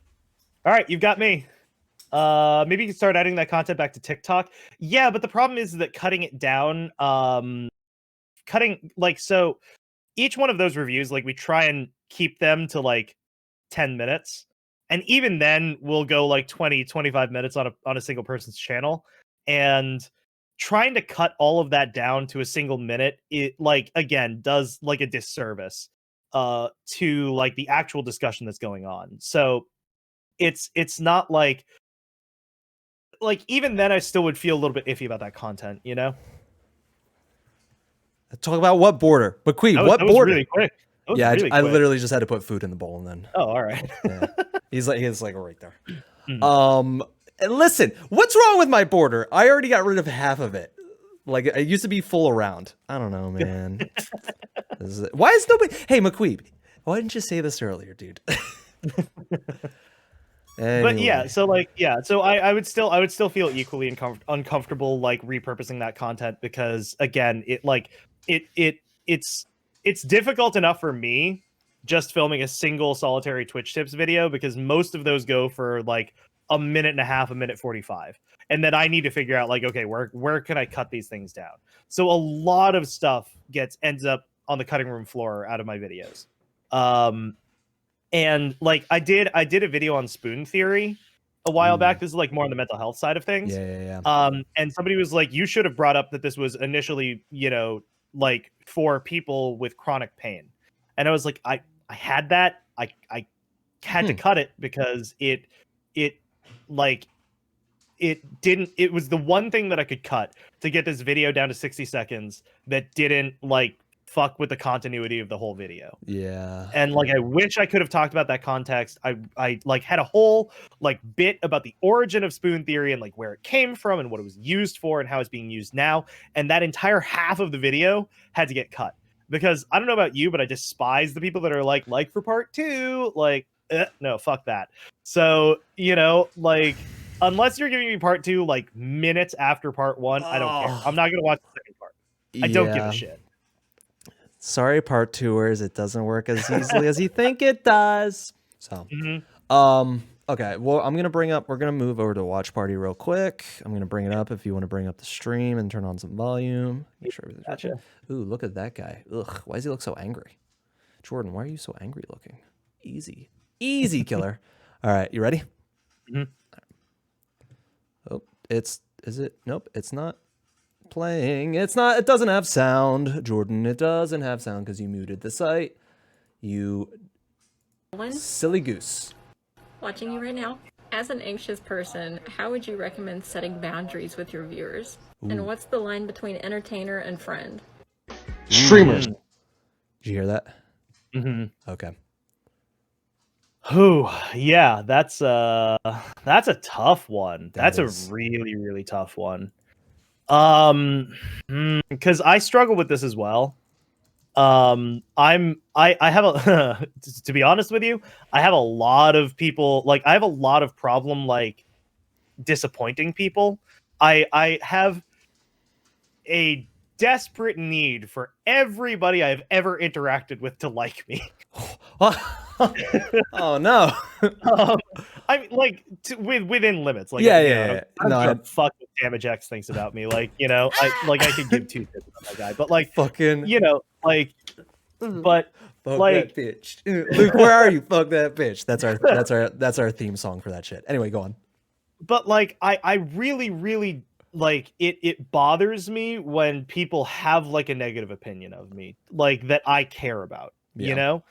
All right, you've got me. Maybe you can start adding that content back to TikTok. Yeah, but the problem is that cutting it down, so each one of those reviews, like, we try and keep them to like 10 minutes. And even then we'll go like 20, 25 minutes on a single person's channel. And trying to cut all of that down to a single minute, it, like, again, does like a disservice to like the actual discussion that's going on. So it's not like even then I still would feel a little bit iffy about that content, you know? Talk about what border? But Queen, what border? border? Really quick. Yeah, I literally just had to put food in the bowl and then. Oh, all right. Yeah. He's like right there. And listen, what's wrong with my border? I already got rid of half of it. Like, it used to be full around. I don't know, man. Why is nobody? Hey, McQueeb, why didn't you say this earlier, dude? Anyway. But yeah, so I would still feel equally uncomfortable like repurposing that content, because again, it's difficult enough for me just filming a single solitary Twitch tips video, because most of those go for like a minute and a half, a minute 45. And then I need to figure out like, okay, where can I cut these things down? So a lot of stuff ends up on the cutting room floor out of my videos. And like I did a video on spoon theory a while back. This is like more on the mental health side of things. Yeah. And somebody was like, you should have brought up that this was initially, like for people with chronic pain. And I was like, I had that. I had to cut it because it was the one thing that I could cut to get this video down to 60 seconds that didn't like fuck with the continuity of the whole video. Yeah. And like I wish I could have talked about that context. I like had a whole like bit about the origin of spoon theory and like where it came from and what it was used for and how it's being used now. And that entire half of the video had to get cut, because I don't know about you, but I despise the people that are like for part 2, like no, fuck that. So, like, unless you're giving me part 2 like minutes after part 1, I don't care. I'm not gonna watch the second part. I don't give a shit. Sorry, part 2ers, it doesn't work as easily as you think it does. So, okay. Well, we're gonna move over to watch party real quick. I'm gonna bring it up if you want to bring up the stream and turn on some volume. Make sure everything's gotcha. Ooh, look at that guy. Ugh, why does he look so angry? Jordan, why are you so angry looking? Easy, killer. All right, you ready? Oh, is it? Nope, it's not playing. It doesn't have sound, Jordan. It doesn't have sound because you muted the site. You One silly goose. watching you right now. As an anxious person, how would you recommend setting boundaries with your viewers? And what's the line between entertainer and friend? Streamers. Did you hear that? Mm-hmm. Okay. Whew, yeah, that's a tough one. That That's is. a really, really tough one. Because I struggle with this as well. I have a to be honest with you, I have a lot of people, like I have a lot of problem like disappointing people. I have a desperate need for everybody I've ever interacted with to like me. Oh no. I mean, like within limits. Like, Yeah, you yeah, know, yeah. I don't No, give a fuck what Damage X thinks about me. Like, you know, I could give two shits about that guy, but like, fucking you know, like, but fuck like, that bitch. Luke, where are you? Fuck that bitch. That's our theme song for that shit. Anyway, go on. but like, I really, really like it bothers me when people have like a negative opinion of me, like that I care about, Yeah. you know?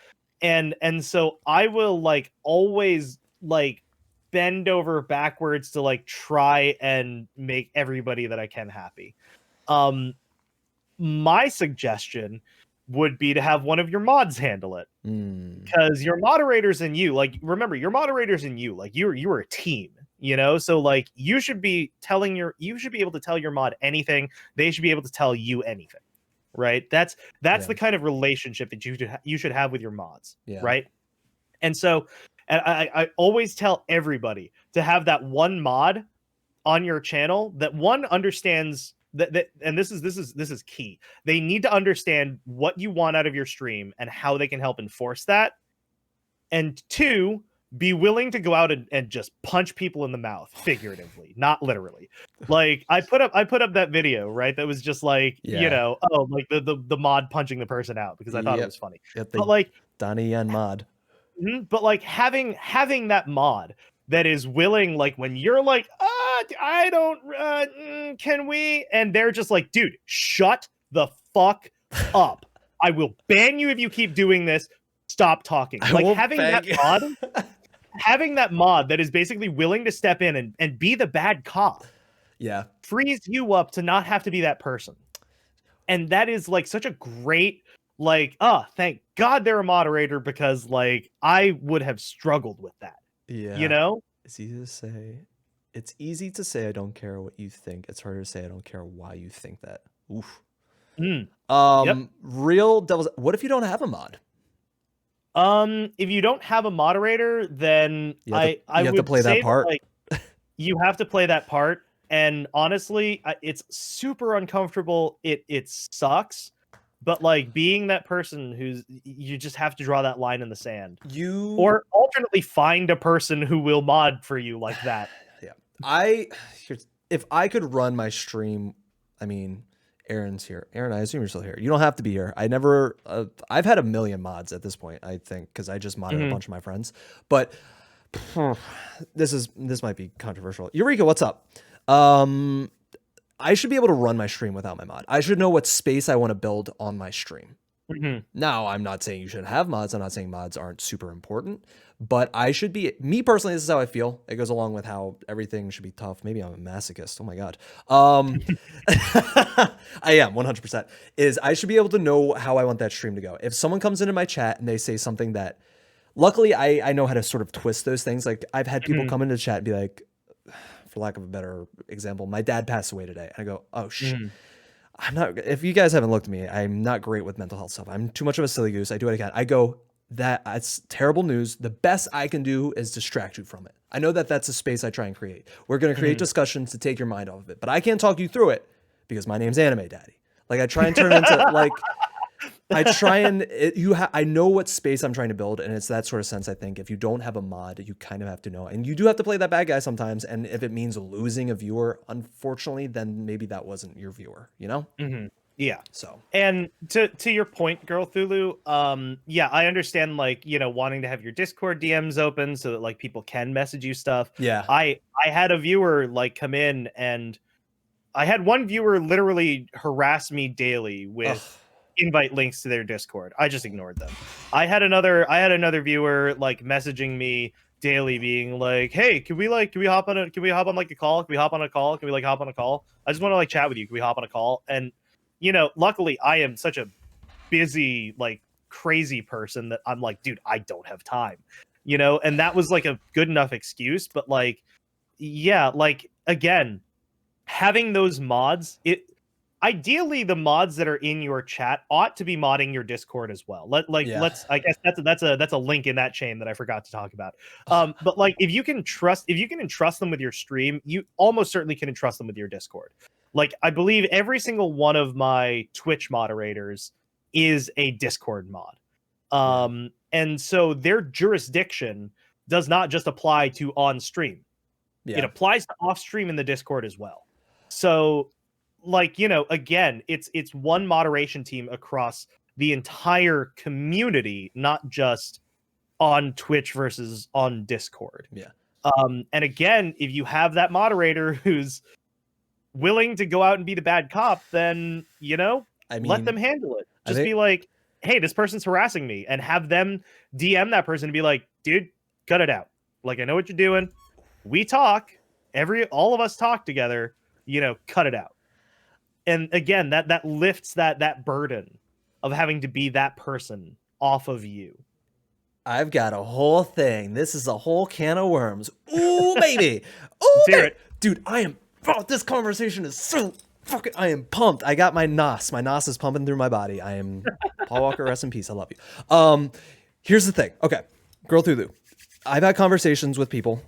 And so I will like always like bend over backwards to like try and make everybody that I can happy. My suggestion would be to have one of your mods handle it, because your moderators and you, like, remember, your moderators and you, like, you are a team, you know? So like you should be able to tell your mod anything. They should be able to tell you anything, right? That's Yeah. the kind of relationship that you should have with your mods, Yeah. right? And so, and I always tell everybody to have that one mod on your channel that one understands that and this is key. They need to understand what you want out of your stream and how they can help enforce that. And two, be willing to go out and just punch people in the mouth, figuratively, not literally. Like I put up that video, right? That was just like, Yeah. you know, oh, like the mod punching the person out because I thought it was funny. Yep, But like Donnie and mod. but like having that mod that is willing, like when you're like, I don't, can we? And they're just like, dude, shut the fuck up. I will ban you if you keep doing this. Stop talking. Like having that mod that is basically willing to step in and be the bad cop. Yeah. Frees you up to not have to be that person. And that is like such a great, like, thank God they're a moderator, because like I would have struggled with that. Yeah. You know? It's easy to say I don't care what you think. It's harder to say I don't care why you think that. Oof. Real devil's, what if you don't have a mod? If you don't have a moderator, then I have would to play that part. Like, you have to play that part. And honestly, it's super uncomfortable. It sucks. But like being that person you just have to draw that line in the sand. Or alternately find a person who will mod for you like that. Yeah. If I could run my stream, I mean, Aaron's here. Aaron, I assume you're still here. You don't have to be here. I've had a million mods at this point, I think, because I just modded a bunch of my friends. But this might be controversial. Eureka, what's up? I should be able to run my stream without my mod. I should know what space I want to build on my stream. Now, I'm not saying you should have mods. I'm not saying mods aren't super important, but I should be, me personally, this is how I feel. It goes along with how everything should be tough. Maybe I'm a masochist. Oh my God. I am 100%. I should be able to know how I want that stream to go. If someone comes into my chat and they say something that, luckily I know how to sort of twist those things. Like I've had people come into the chat and be like, for lack of a better example, my dad passed away today. And I go, oh shit. I'm not, if you guys haven't looked at me, I'm not great with mental health stuff. I'm too much of a silly goose. I do what I can. I go, that's terrible news. The best I can do is distract you from it. I know that that's a space I try and create. We're going to create discussions to take your mind off of it, but I can't talk you through it because my name's Anime Daddy. Like I try and turn into like, I know what space I'm trying to build, and it's that sort of sense. I think if you don't have a mod, you kind of have to know, and you do have to play that bad guy sometimes. And if it means losing a viewer, unfortunately, then maybe that wasn't your viewer, you know? Yeah. So, and to your point, Girl Thulu, yeah, I understand, like, you know, wanting to have your Discord DMs open so that like people can message you stuff. Yeah. I had a viewer like come in, and I had one viewer literally harass me daily with invite links to their Discord. I just ignored them. I had another viewer like messaging me daily being like, "Hey, can we hop on like a call? Can we hop on a call? Can we like hop on a call? I just want to like chat with you. Can we hop on a call?" And luckily I am such a busy, like crazy person that I'm like, dude, I don't have time. And that was like a good enough excuse, but like, yeah, like again, having those mods, ideally the mods that are in your chat ought to be modding your Discord as well. Let's I guess that's a link in that chain that I forgot to talk about. But like if you can entrust them with your stream, you almost certainly can entrust them with your Discord. Like I believe every single one of my Twitch moderators is a Discord mod. And so their jurisdiction does not just apply to on stream. It applies to off stream in the Discord as well. So like, again, it's one moderation team across the entire community, not just on Twitch versus on Discord. Yeah. And again, if you have that moderator who's willing to go out and be the bad cop, then, let them handle it. Just be like, hey, this person's harassing me, and have them DM that person and be like, dude, cut it out. Like, I know what you're doing. We talk. All of us talk together, cut it out. And again, that lifts that burden of having to be that person off of you. I've got a whole thing. This is a whole can of worms. Ooh, baby. Ooh, baby. Dude, this conversation is so fucking, I am pumped. I got my NOS. My NOS is pumping through my body. I am Paul Walker, rest in peace. I love you. Here's the thing. Okay. Girl through Lou. I've had conversations with people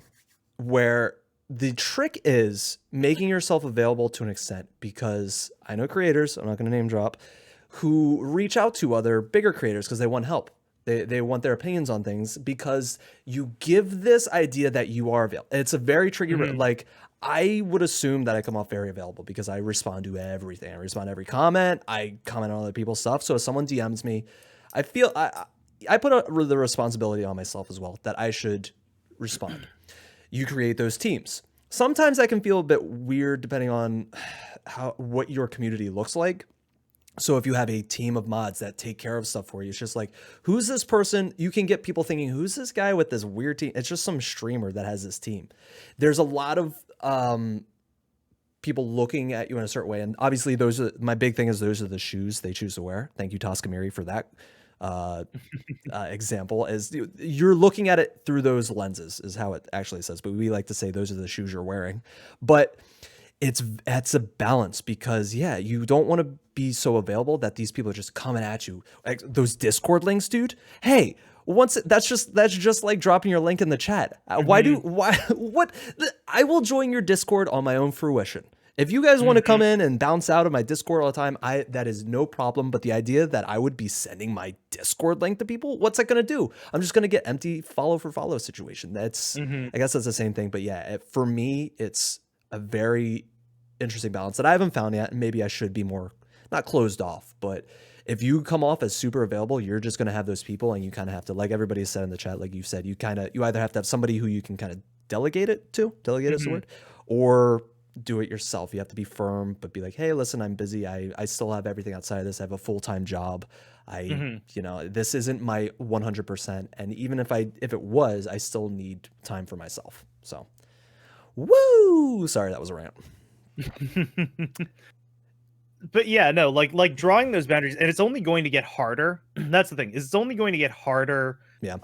where the trick is making yourself available to an extent, because I know creators, I'm not going to name drop, who reach out to other bigger creators because they want help. They want their opinions on things, because you give this idea that you are available. It's a very tricky, like I would assume that I come off very available because I respond to everything. I respond to every comment. I comment on other people's stuff. So if someone DMs me, I feel I put the responsibility on myself as well that I should respond. You create those teams. Sometimes I can feel a bit weird depending on what your community looks like. So if you have a team of mods that take care of stuff for you, it's just like, who's this person? You can get people thinking, who's this guy with this weird team? It's just some streamer that has this team. There's a lot of people looking at you in a certain way. And obviously my big thing is those are the shoes they choose to wear. Thank you, Toskamiri, for that example. Is you're looking at it through those lenses is how it actually says. But we like to say those are the shoes you're wearing. But it's a balance, because you don't want to be so available that these people are just coming at you. Like those Discord links, dude. Hey, that's just like dropping your link in the chat. What? I will join your Discord on my own fruition. If you guys want to come in and bounce out of my Discord all the time, that is no problem. But the idea that I would be sending my Discord link to people, what's that going to do? I'm just going to get empty follow for follow situation. That's I guess that's the same thing. But for me, it's a very interesting balance that I haven't found yet. And maybe I should be more, not closed off, but if you come off as super available, you're just going to have those people, and you kind of have to, like everybody said in the chat, like you said, you either have to have somebody who you can kind of delegate is the word, or do it yourself. You have to be firm, but be like, hey, listen, I'm busy. I still have everything outside of this. I have a full-time job. This isn't my 100%. And even if it was, I still need time for myself. So, woo! Sorry, that was a rant. But like drawing those boundaries, and it's only going to get harder. That's the thing. It's only going to get harder. Yeah.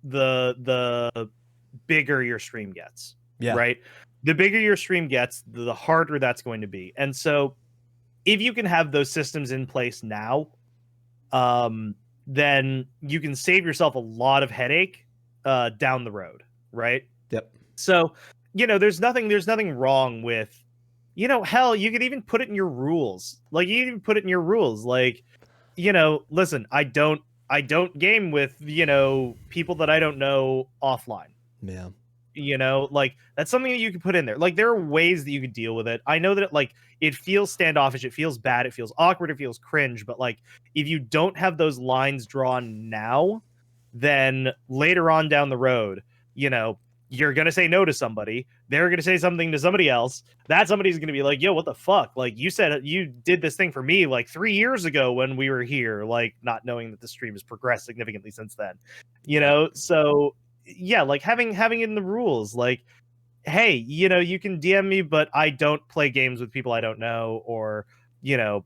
The bigger your stream gets. Yeah. Right. The bigger your stream gets, the harder that's going to be. And so, if you can have those systems in place now, then you can save yourself a lot of headache down the road. Right. Yep. So, there's nothing wrong with. Hell, you could even put it in your rules. Like, listen, I don't game with, people that I don't know offline. Yeah. Like, that's something that you can put in there. Like, there are ways that you could deal with it. I know that it feels standoffish, it feels bad, it feels awkward, it feels cringe, but like, if you don't have those lines drawn now, then later on down the road, you're going to say no to somebody. They're going to say something to somebody else. That somebody's going to be like, yo, what the fuck? Like, you said you did this thing for me like 3 years ago when we were here, like not knowing that the stream has progressed significantly since then, you know? So yeah, like having in the rules, like, hey, you know, you can DM me, but I don't play games with people I don't know, or, you know,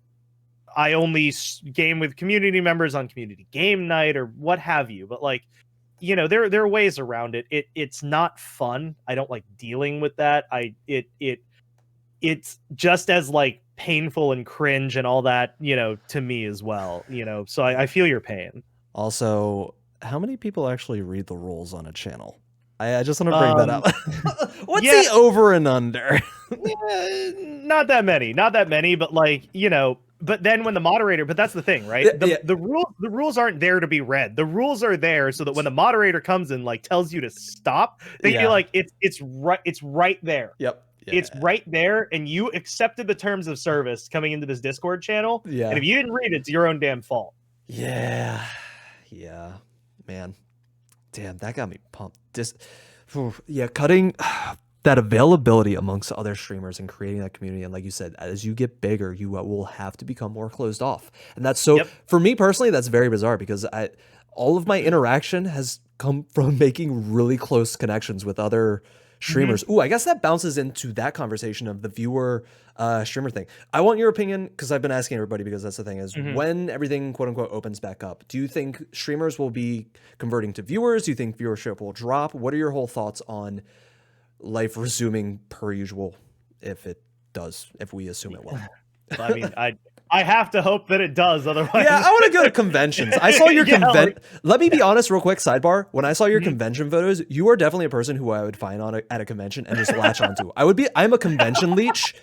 I only game with community members on community game night or what have you. But like, you know, there are ways around it. It's not fun. I don't like dealing with that. It's just as like painful and cringe and all that, you know, to me as well, you know. So I feel your pain. Also, how many people actually read the rules on a channel? I just want to bring that up. What's the over and under? Not that many, but like, you know, but then when the moderator, but that's the thing, right? The rules aren't there to be read. The rules are there so that when the moderator comes and like tells you to stop, they feel like it's right there. Yep. Yeah. It's right there, and you accepted the terms of service coming into this Discord channel. Yeah. And if you didn't read it, it's your own damn fault. Yeah. Yeah. Man. Damn, that got me pumped. Cutting that availability amongst other streamers and creating that community. And like you said, as you get bigger, you will have to become more closed off. And that's so, for me personally, that's very bizarre because all of my interaction has come from making really close connections with other streamers. Ooh, I guess that bounces into that conversation of the viewer streamer thing. I want your opinion because I've been asking everybody, because that's the thing is when everything quote unquote opens back up, do you think streamers will be converting to viewers? Do you think viewership will drop? What are your whole thoughts on life resuming per usual if it does, if we assume it will? I mean, I have to hope that it does. Otherwise, yeah, I want to go to conventions. I saw your Let me be honest, real quick. Sidebar: when I saw your convention photos, you are definitely a person who I would find at a convention and just latch onto. I'm a convention leech,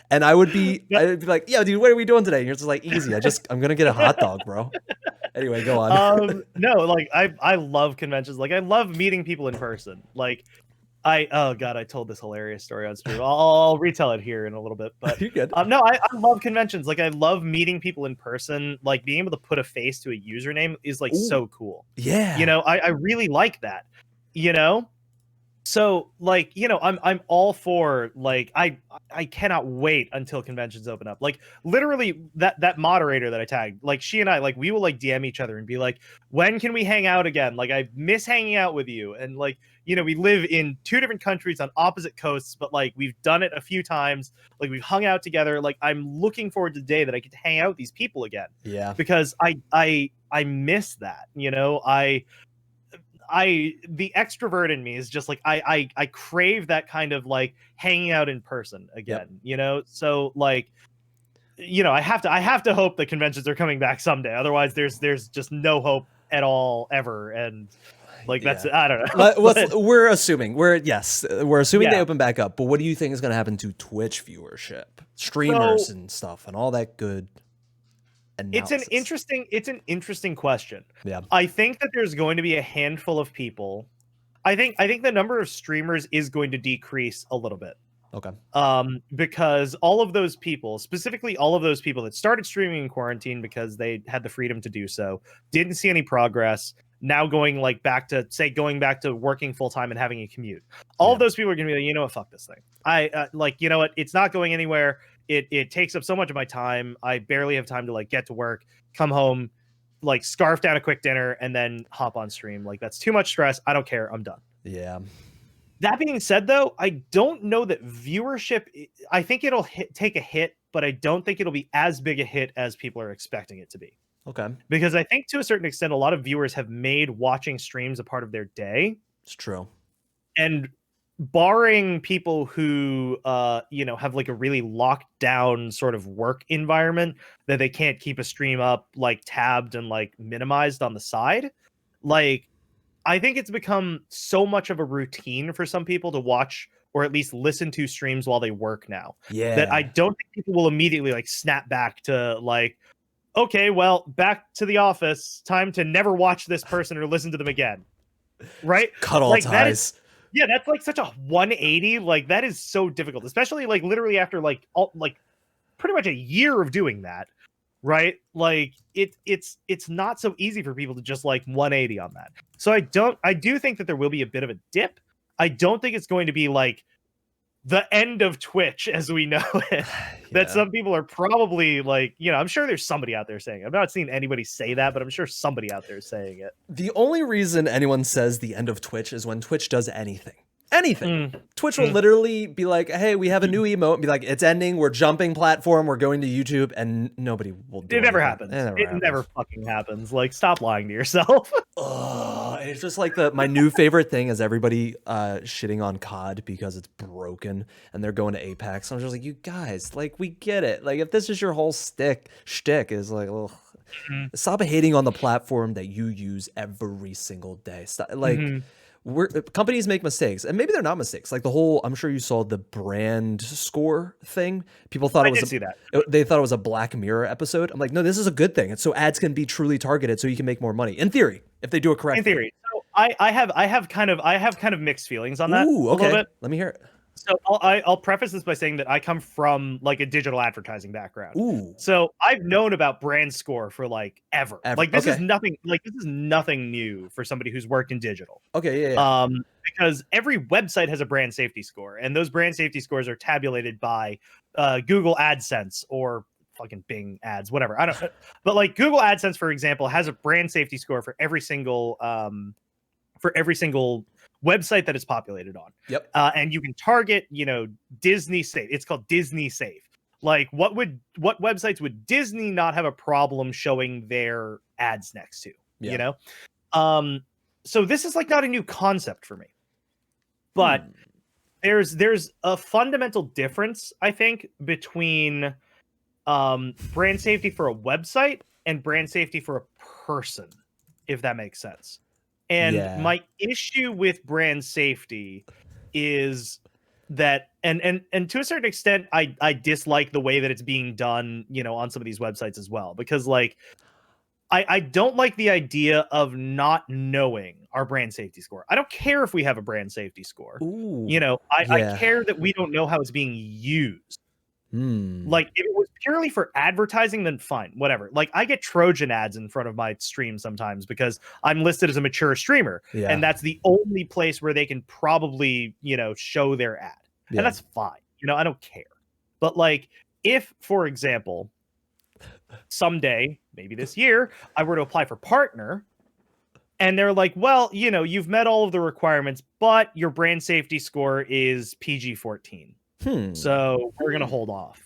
and I'd be like, "Yo, dude, what are we doing today?" And you're just like, "Easy. I'm gonna get a hot dog, bro." Anyway, go on. No, like I love conventions. Like I love meeting people in person. Like. Oh god, I told this hilarious story on stream. I'll retell it here in a little bit, but you're good. No, I love conventions. Like I love meeting people in person. Like being able to put a face to a username is like so cool. Yeah, you know, I really like that. You know, so like, you know, I'm all for like I cannot wait until conventions open up. Like literally that moderator that I tagged, like she and I, like we will like DM each other and be like, when can we hang out again? Like I miss hanging out with you. And like, you know, we live in 2 different countries on opposite coasts, but like we've done it a few times. Like we've hung out together. Like I'm looking forward to the day that I get to hang out with these people again. Yeah. Because I miss that. You know, the extrovert in me is just like I crave that kind of like hanging out in person again. You know, so like, you know, I have to hope that conventions are coming back someday. Otherwise, there's just no hope at all ever. And like that's I don't know. We're assuming they open back up. But what do you think is going to happen to Twitch viewership, streamers and stuff, and all that good? Analysis. It's an interesting question. Yeah, I think that there's going to be a handful of people. I think the number of streamers is going to decrease a little bit. Okay. Because all of those people, specifically all of those people that started streaming in quarantine because they had the freedom to do so, didn't see any progress. Now going back to working full time and having a commute. All of those people are going to be like, you know what, fuck this thing. You know what, it's not going anywhere. It takes up so much of my time. I barely have time to like get to work, come home, like scarf down a quick dinner, and then hop on stream. Like that's too much stress. I don't care. I'm done. Yeah. That being said, though, I don't know that viewership. I think it'll take a hit, but I don't think it'll be as big a hit as people are expecting it to be. Okay. Because I think to a certain extent, a lot of viewers have made watching streams a part of their day. It's true. And barring people who, you know, have like a really locked down sort of work environment that they can't keep a stream up, like tabbed and like minimized on the side, like I think it's become so much of a routine for some people to watch or at least listen to streams while they work now. Yeah. That I don't think people will immediately like snap back to like, okay, well, back to the office. Time to never watch this person or listen to them again. Right? Cut all ties. That's like such a 180. Like that is so difficult, especially like literally after like pretty much a year of doing that. Right? Like it's not so easy for people to just like 180 on that. So I do think that there will be a bit of a dip. I don't think it's going to be like the end of Twitch as we know it. That some people are probably like, I'm sure there's somebody out there saying it. I'm not seeing anybody say that, but I'm sure somebody out there is saying it. The only reason anyone says the end of Twitch is when Twitch does anything. Twitch will literally be like, hey, we have a new emote, and be like, it's ending, we're jumping platform, we're going to YouTube, and nobody will do it. Never anything. happens. It never fucking happens. Like, stop lying to yourself. It's just like my new favorite thing is everybody shitting on COD because it's broken and they're going to Apex. I'm just like, you guys, like, we get it. Like, if this is your whole shtick is like, ugh. Stop hating on the platform that you use every single day. Stop, like, companies make mistakes, and maybe they're not mistakes. Like the whole, I'm sure you saw the brand score thing. People thought they thought it was a Black Mirror episode. I'm like, no, this is a good thing. It's so ads can be truly targeted, so you can make more money. In theory, if they do it correctly. In theory, so I have kind of mixed feelings on that. Ooh, okay. A little bit. Let me hear it. So I'll preface this by saying that I come from like a digital advertising background. Ooh. So I've known about brand score for like ever. Like this is nothing. Like this is nothing new for somebody who's worked in digital. Okay, yeah. Because every website has a brand safety score, and those brand safety scores are tabulated by Google AdSense or fucking Bing ads, whatever. I don't. But like Google AdSense, for example, has a brand safety score for every single website that it's populated on. Yep. And you can target, Disney safe. It's called Disney safe. Like what websites would Disney not have a problem showing their ads next to? Yeah. So this is like not a new concept for me. But there's a fundamental difference, I think, between brand safety for a website and brand safety for a person, if that makes sense. And my issue with brand safety is that, and to a certain extent, I dislike the way that it's being done, on some of these websites as well, because like, I don't like the idea of not knowing our brand safety score. I don't care if we have a brand safety score. Ooh, I care that we don't know how it's being used. Like if it was purely for advertising, then fine, whatever. Like I get Trojan ads in front of my stream sometimes because I'm listed as a mature streamer, and that's the only place where they can probably, show their ad, and that's fine. I don't care. But like if, for example, someday, maybe this year, I were to apply for partner, and they're like, well, you've met all of the requirements, but your brand safety score is PG-14. So we're gonna hold off.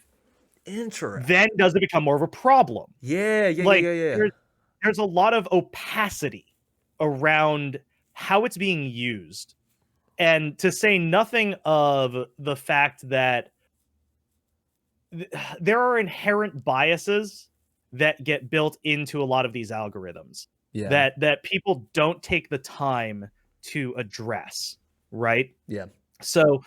Interesting. Then does it become more of a problem? Yeah. There's a lot of opacity around how it's being used, and to say nothing of the fact that there are inherent biases that get built into a lot of these algorithms that people don't take the time to address, right? Yeah. So,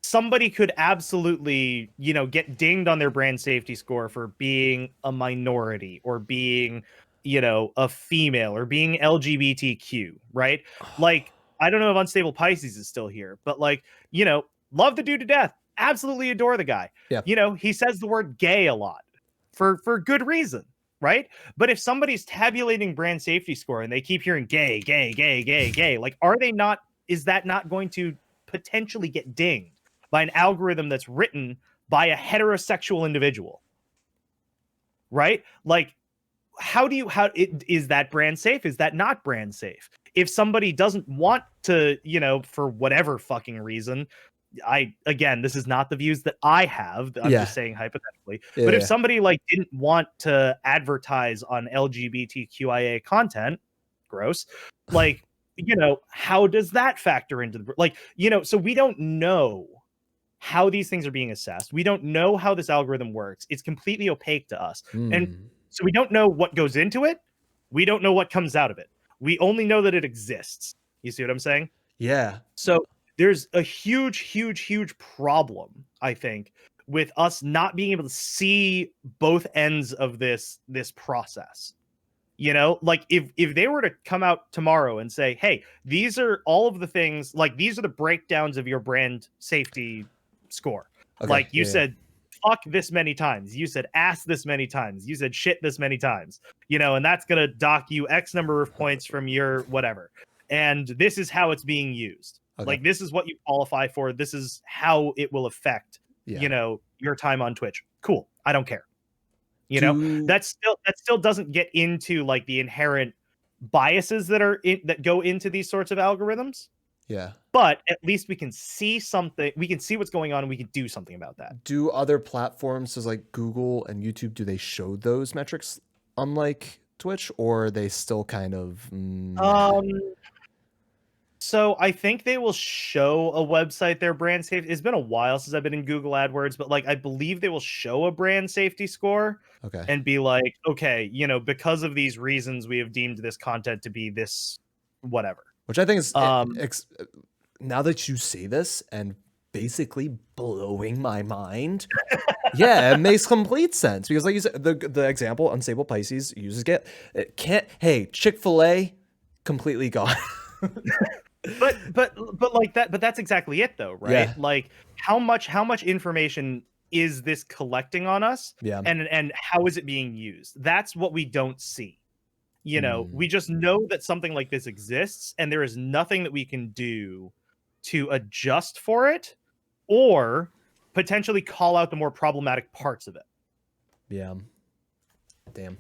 somebody could absolutely, get dinged on their brand safety score for being a minority or being, a female or being LGBTQ, right? Like, I don't know if Unstable Pisces is still here, but like, love the dude to death. Absolutely adore the guy. Yeah. He says the word gay a lot for good reason, right? But if somebody's tabulating brand safety score and they keep hearing gay, like, is that not going to potentially get dinged by an algorithm that's written by a heterosexual individual, right? Like, is that brand safe? Is that not brand safe? If somebody doesn't want to, for whatever fucking reason, again, this is not the views that I have. I'm just saying hypothetically. But if somebody like didn't want to advertise on LGBTQIA content, gross, like, how does that factor into so we don't know how these things are being assessed. We don't know how this algorithm works. It's completely opaque to us. And so we don't know what goes into it. We don't know what comes out of it. We only know that it exists. You see what I'm saying? Yeah. So there's a huge problem, I think, with us not being able to see both ends of this process. Like if they were to come out tomorrow and say, hey, these are all of the things, like these are the breakdowns of your brand safety score. Okay, like you said, fuck this many times. You said ass this many times. You said shit this many times, and that's going to dock you X number of points from your whatever. and this is how it's being used. Okay. Like, this is what you qualify for. This is how it will affect, Yeah. you know, your time on Twitch. Cool. I don't care. You know, that still doesn't get into like the inherent biases that go into these sorts of algorithms. Yeah. But at least we can see something. We can see what's going on, and we can do something about that. Do other platforms, such like Google and YouTube, do they show those metrics unlike Twitch, or are they still kind of? So I think they will show a website their brand safety. It's been a while since I've been in Google AdWords, but like I believe they will show a brand safety score. Okay. And be like, okay, you know, because of these reasons, we have deemed this content to be this, whatever. Which I think is now that you say this and basically blowing my mind. Yeah, it makes complete sense because, like you said, the example Unstable Pisces uses it can't. Hey, Chick-fil-A, completely gone. but like that. But that's exactly it, though, right? Yeah. Like how much information is this collecting on us? Yeah. And how is it being used? That's what we don't see. You know, we just know that something like this exists, and there is nothing that we can do to adjust for it or potentially call out the more problematic parts of it. Yeah. Damn.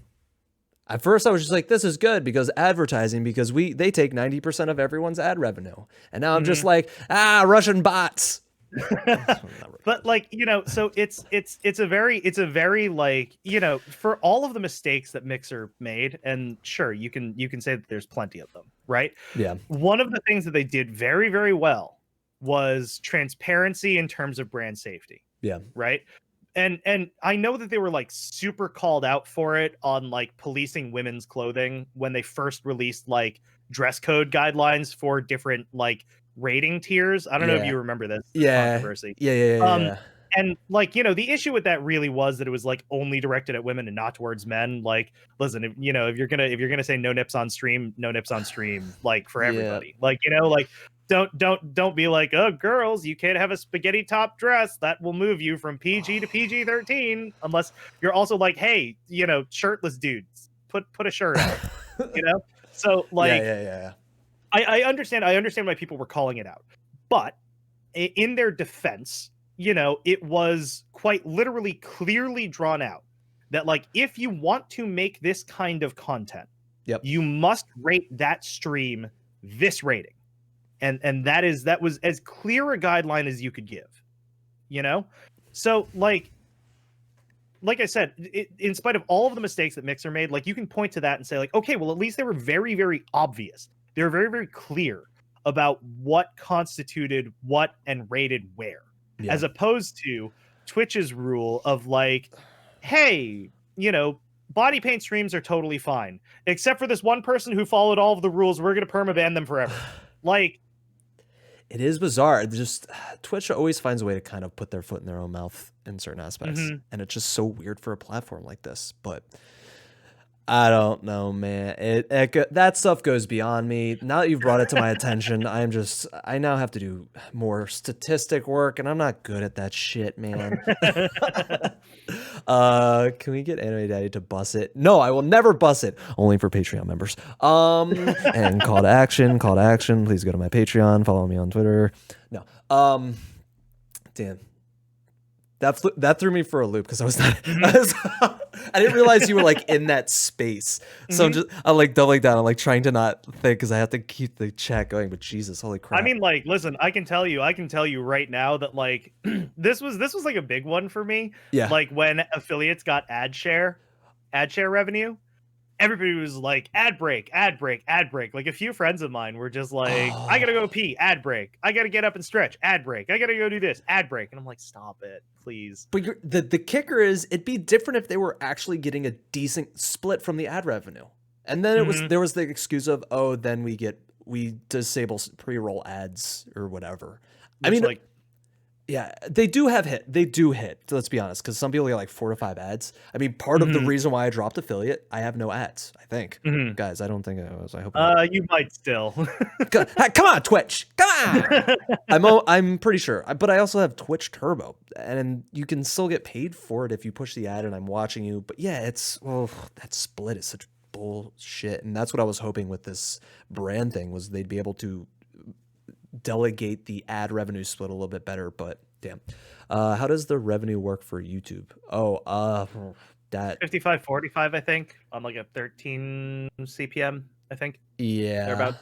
At first, I was just like, "This is good because advertising, because they take 90% of everyone's ad revenue," and now I'm just like, Russian bots. But like, you know, so it's a very like, you know, for all of the mistakes that Mixer made, and sure, you can say that there's plenty of them, right? Yeah. One of the things that they did very, very well was transparency in terms of brand safety. Yeah. Right. And I know that they were like super called out for it on like policing women's clothing when they first released like dress code guidelines for different like rating tiers. I don't know if you remember this controversy. Yeah. And like, you know, the issue with that really was that it was like only directed at women and not towards men. Like, listen, if you're gonna say no nips on stream, like for everybody. Like, you know, like don't be like, oh, girls, you can't have a spaghetti top dress. That will move you from PG to PG-13, unless you're also like, hey, you know, shirtless dudes, put a shirt on, you know. So like, yeah. I understand why people were calling it out, but in their defense, you know, it was quite literally clearly drawn out that like, if you want to make this kind of content, you must rate that stream this rating. And that was as clear a guideline as you could give, you know? So like I said, in spite of all of the mistakes that Mixer made, like you can point to that and say like, okay, well, at least they were very, very obvious. They were very, very clear about what constituted what and rated where, as opposed to Twitch's rule of like, hey, you know, body paint streams are totally fine, except for this one person who followed all of the rules. We're going to permaban them forever. Like, it is bizarre. Just Twitch always finds a way to kind of put their foot in their own mouth in certain aspects. And it's just so weird for a platform like this. But I don't know, man. That stuff goes beyond me. Now that you've brought it to my attention, I now have to do more statistic work, and I'm not good at that shit, man. Can we get Anime Daddy to bus it? No, I will never bus it. Only for Patreon members. And call to action. Please go to my Patreon. Follow me on Twitter. No. Damn. That threw me for a loop because I was not. I didn't realize you were like in that space. So I'm like doubling down. I'm like trying to not think because I have to keep the chat going. But Jesus, holy crap! I mean, like, listen, I can tell you right now that like this was like a big one for me. Yeah. Like when affiliates got ad share revenue, everybody was like, ad break. Like a few friends of mine were just like, I gotta go pee, ad break. I gotta get up and stretch, ad break. I gotta go do this, ad break. And I'm like, stop it, please. But the kicker is, it'd be different if they were actually getting a decent split from the ad revenue. And then there was the excuse of, oh, then we disable pre-roll ads or whatever. I mean, like, yeah, they do hit. Let's be honest, because some people get like 4 to 5 ads. I mean, part of the reason why I dropped affiliate, I have no ads. I think, guys, I don't think I was. I hope. You might still. Come on, Twitch. Come on. I'm pretty sure, but I also have Twitch Turbo, and you can still get paid for it if you push the ad, and I'm watching you. But yeah, that split is such bullshit. And that's what I was hoping with this brand thing was they'd be able to delegate the ad revenue split a little bit better, but damn. How does the revenue work for YouTube? That 55-45, I think, on like a 13 CPM, I think. yeah. Thereabouts.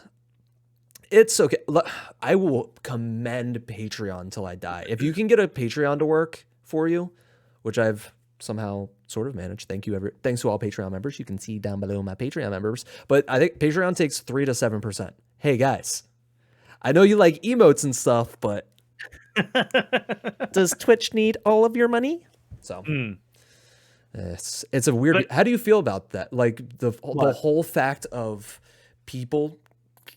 It's okay. I will commend Patreon until I die. If you can get a Patreon to work for you, which I've somehow sort of managed. Thanks to all Patreon members. You can see down below my Patreon members. But I think Patreon takes 3 to 7%. Hey guys, I know you like emotes and stuff, but does Twitch need all of your money? So it's a weird. How do you feel about that? Like the whole fact of people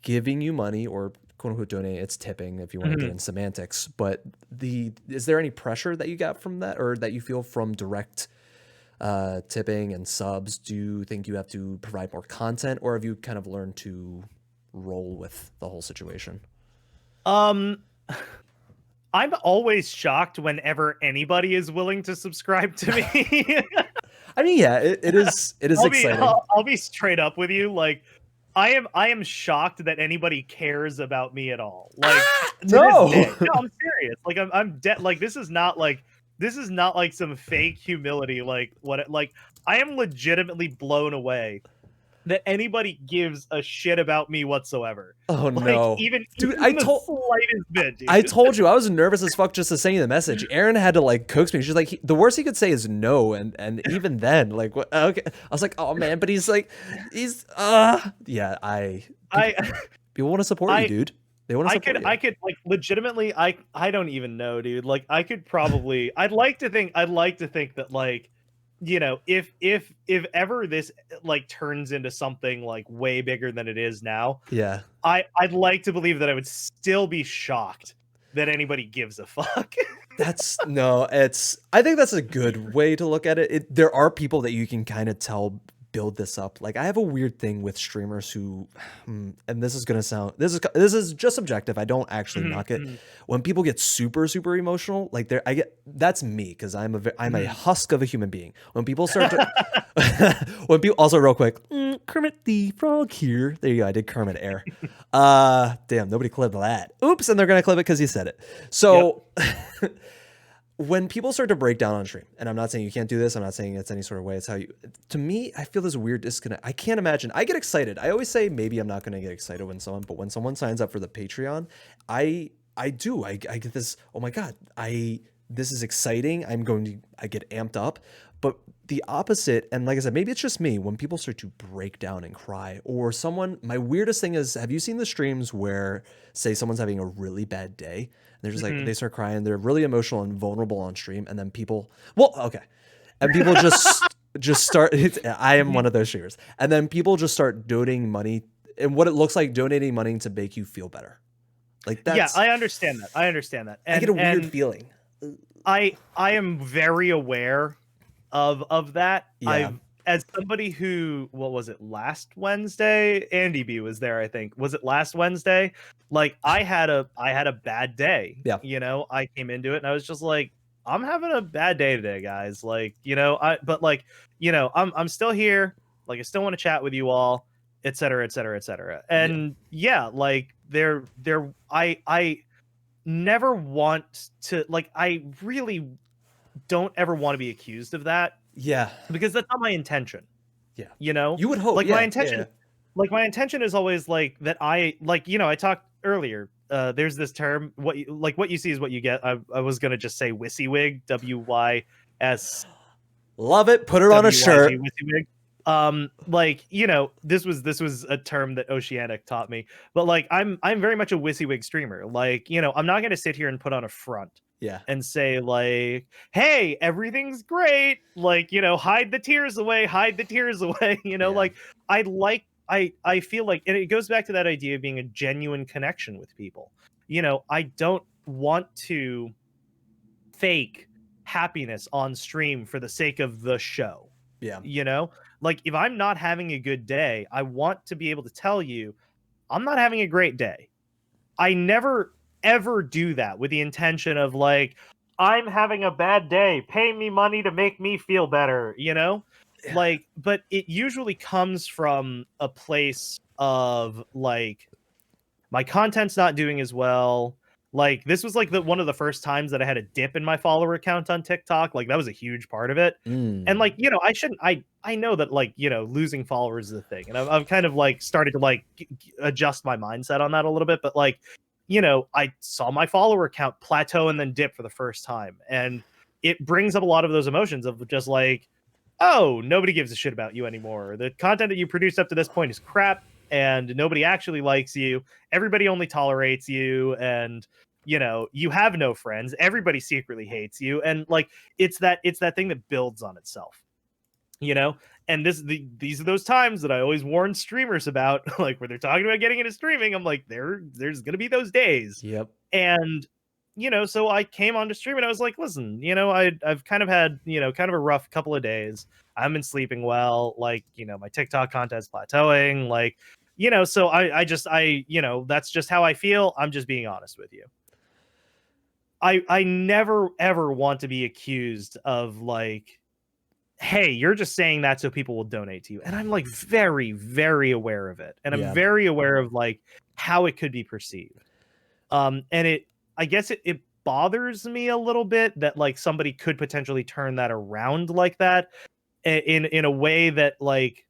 giving you money or quote unquote donate, it's tipping if you want to get in semantics, but is there any pressure that you got from that or that you feel from direct tipping and subs? Do you think you have to provide more content or have you kind of learned to roll with the whole situation? I'm always shocked whenever anybody is willing to subscribe to me. I mean, yeah, it is exciting. I'll be straight up with you. Like, I am shocked that anybody cares about me at all. Like, no, I'm serious. Like, I'm dead. Like, this is not like some fake humility. Like, I am legitimately blown away that anybody gives a shit about me whatsoever. Oh like, no, even dude! the slightest bit, dude. I told you I was nervous as fuck just to send you the message. Aaron had to like coax me. She's like, the worst he could say is no, and even then, like, what? Okay, I was like, oh man, but he's yeah. People want to support you, dude. They want to support you. I could like legitimately. I don't even know, dude. Like, I could probably. I'd like to think that like, you know, if ever this like turns into something like way bigger than it is now, yeah, I'd like to believe that I would still be shocked that anybody gives a fuck. I think that's a good way to look at it. There are people that you can kind of tell build this up. Like I have a weird thing with streamers who, and this is just subjective. I don't actually knock it. When people get super emotional, like that's me because I'm a husk of a human being. When people start to, also real quick, Kermit the Frog here. There you go. I did Kermit air. Damn, nobody clipped that. Oops, and they're gonna clip it because he said it. So. Yep. When people start to break down on stream, and I'm not saying you can't do this, I'm not saying it's any sort of way, it's how you, to me, I feel this weird disconnect. I can't imagine. I get excited. I always say maybe I'm not going to get excited but when someone signs up for the Patreon, I get this, oh my God, this is exciting. I get amped up. But the opposite, and like I said, maybe it's just me, when people start to break down and cry, or my weirdest thing is, have you seen the streams where, say, someone's having a really bad day, and they're just like, they start crying, they're really emotional and vulnerable on stream, and then people just start, I am one of those streamers, and then people just start donating money, and what it looks like donating money to make you feel better. Like that's, yeah, I understand that. And, I get a weird feeling. I am very aware of that. Yeah. As somebody who, what was it, last Wednesday? Andy B was there, I think. Was it last Wednesday? Like I had a bad day. Yeah. You know, I came into it and I was just like, I'm having a bad day today, guys. Like, you know, I'm still here. Like I still want to chat with you all, et cetera, et cetera, et cetera. And yeah, like I never want to, like, I really don't ever want to be accused of that. Yeah. Because that's not my intention. Yeah. You know? You would hope. Like my intention, yeah. like my intention is always like that I talked earlier. There's this term, what you see is what you get. I was gonna just say WYSIWYG, WYS. Love it. Put it on a shirt. WYSIWYG. Like, you know, this was a term that Oceanic taught me. But like I'm very much a WYSIWYG streamer. Like, you know, I'm not gonna sit here and put on a front. Yeah. And say like, hey, everything's great. Like, you know, hide the tears away. You know, like I feel like, and it goes back to that idea of being a genuine connection with people. You know, I don't want to fake happiness on stream for the sake of the show. Yeah. You know, like if I'm not having a good day, I want to be able to tell you I'm not having a great day. I never ever do that with the intention of like, I'm having a bad day, pay me money to make me feel better, you know? like, but it usually comes from a place of like, my content's not doing as well. Like, this was like one of the first times that I had a dip in my follower count on TikTok. Like, that was a huge part of it. And like, you know, I know that, like, you know, losing followers is a thing, and I've kind of like started to like adjust my mindset on that a little bit. But like, you know, I saw my follower count plateau and then dip for the first time, and it brings up a lot of those emotions of just like, oh, nobody gives a shit about you anymore. The content that you produced up to this point is crap, and nobody actually likes you. Everybody only tolerates you, and you know, you have no friends. Everybody secretly hates you, and like, it's that thing that builds on itself, you know. And these are those times that I always warn streamers about, like, where they're talking about getting into streaming. I'm like, there's gonna be those days. Yep. And you know, so I came on to stream and I was like, listen, you know, I've kind of had, you know, kind of a rough couple of days. I haven't been sleeping well. Like, you know, my TikTok content's plateauing. Like, you know, so I you know, that's just how I feel. I'm just being honest with you. I never ever want to be accused of like, hey, you're just saying that so people will donate to you. And I'm like very, very aware of it. And I'm very aware of like how it could be perceived. And I guess it bothers me a little bit that like somebody could potentially turn that around like that in a way that like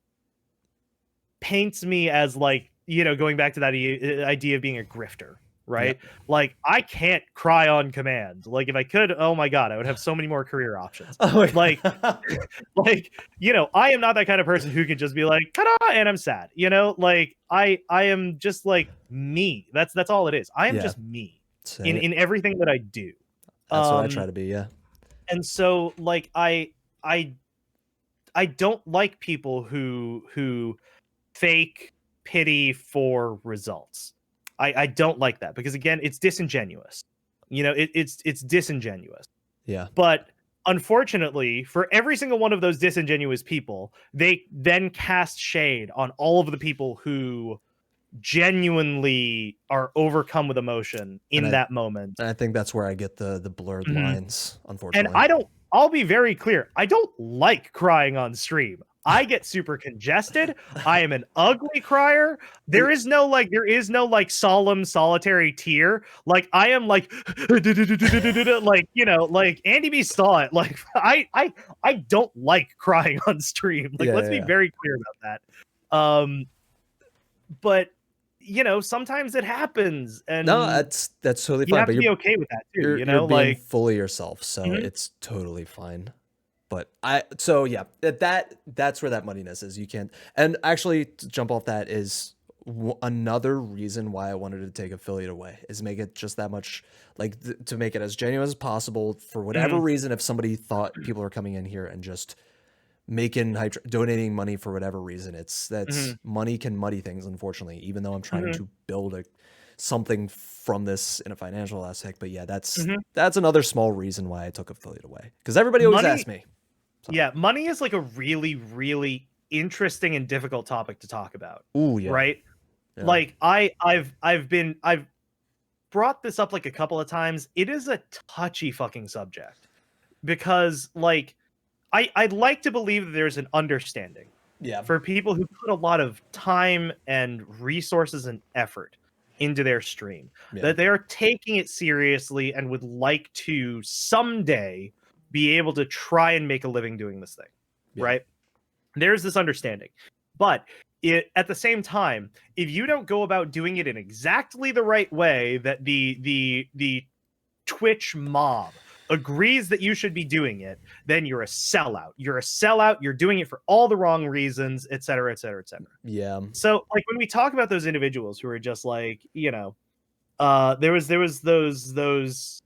paints me as like, you know, going back to that idea of being a grifter, right? Yep. Like, I can't cry on command. Like, if I could, oh my god, I would have so many more career options. Like, you know, I am not that kind of person who can just be like, ta-da, and I'm sad. You know, like I am just like me. That's all it is. I am just me. In everything that I do. That's what I try to be, yeah. And so like I don't like people who fake pity for results. I don't like that, because again, it's disingenuous. You know, it's disingenuous. Yeah. But unfortunately, for every single one of those disingenuous people, they then cast shade on all of the people who genuinely are overcome with emotion in that moment. And I think that's where I get the blurred lines, unfortunately. And I'll be very clear, I don't like crying on stream. I get super congested. I am an ugly crier. There is no like solemn solitary tear. Like, I am like like, you know, like Andy B saw it. Like, I don't like crying on stream. Like, let's be very clear about that. But you know, sometimes it happens, and no, that's totally fine. You have to be okay with that too. You know, you're being like fully yourself, so it's totally fine. But that's where that muddiness is. You can't. And actually, to jump off that is another reason why I wanted to take affiliate away, is make it just that much like to make it as genuine as possible. For whatever reason, if somebody thought people are coming in here and just donating money for whatever reason, money can muddy things, unfortunately, even though I'm trying to build something from this in a financial aspect. But yeah, that's another small reason why I took affiliate away, because everybody always asks me. So. Yeah, money is like a really, really interesting and difficult topic to talk about. Ooh, yeah. Right? Yeah. Like I've brought this up like a couple of times. It is a touchy fucking subject, because like I'd like to believe that there's an understanding for people who put a lot of time and resources and effort into their stream, that they are taking it seriously and would like to someday be able to try and make a living doing this thing, right? There's this understanding. But at the same time, if you don't go about doing it in exactly the right way that the Twitch mob agrees that you should be doing it, then you're a sellout. You're a sellout. You're doing it for all the wrong reasons, et cetera, et cetera, et cetera. Yeah. So like when we talk about those individuals who are just like, you know, there was those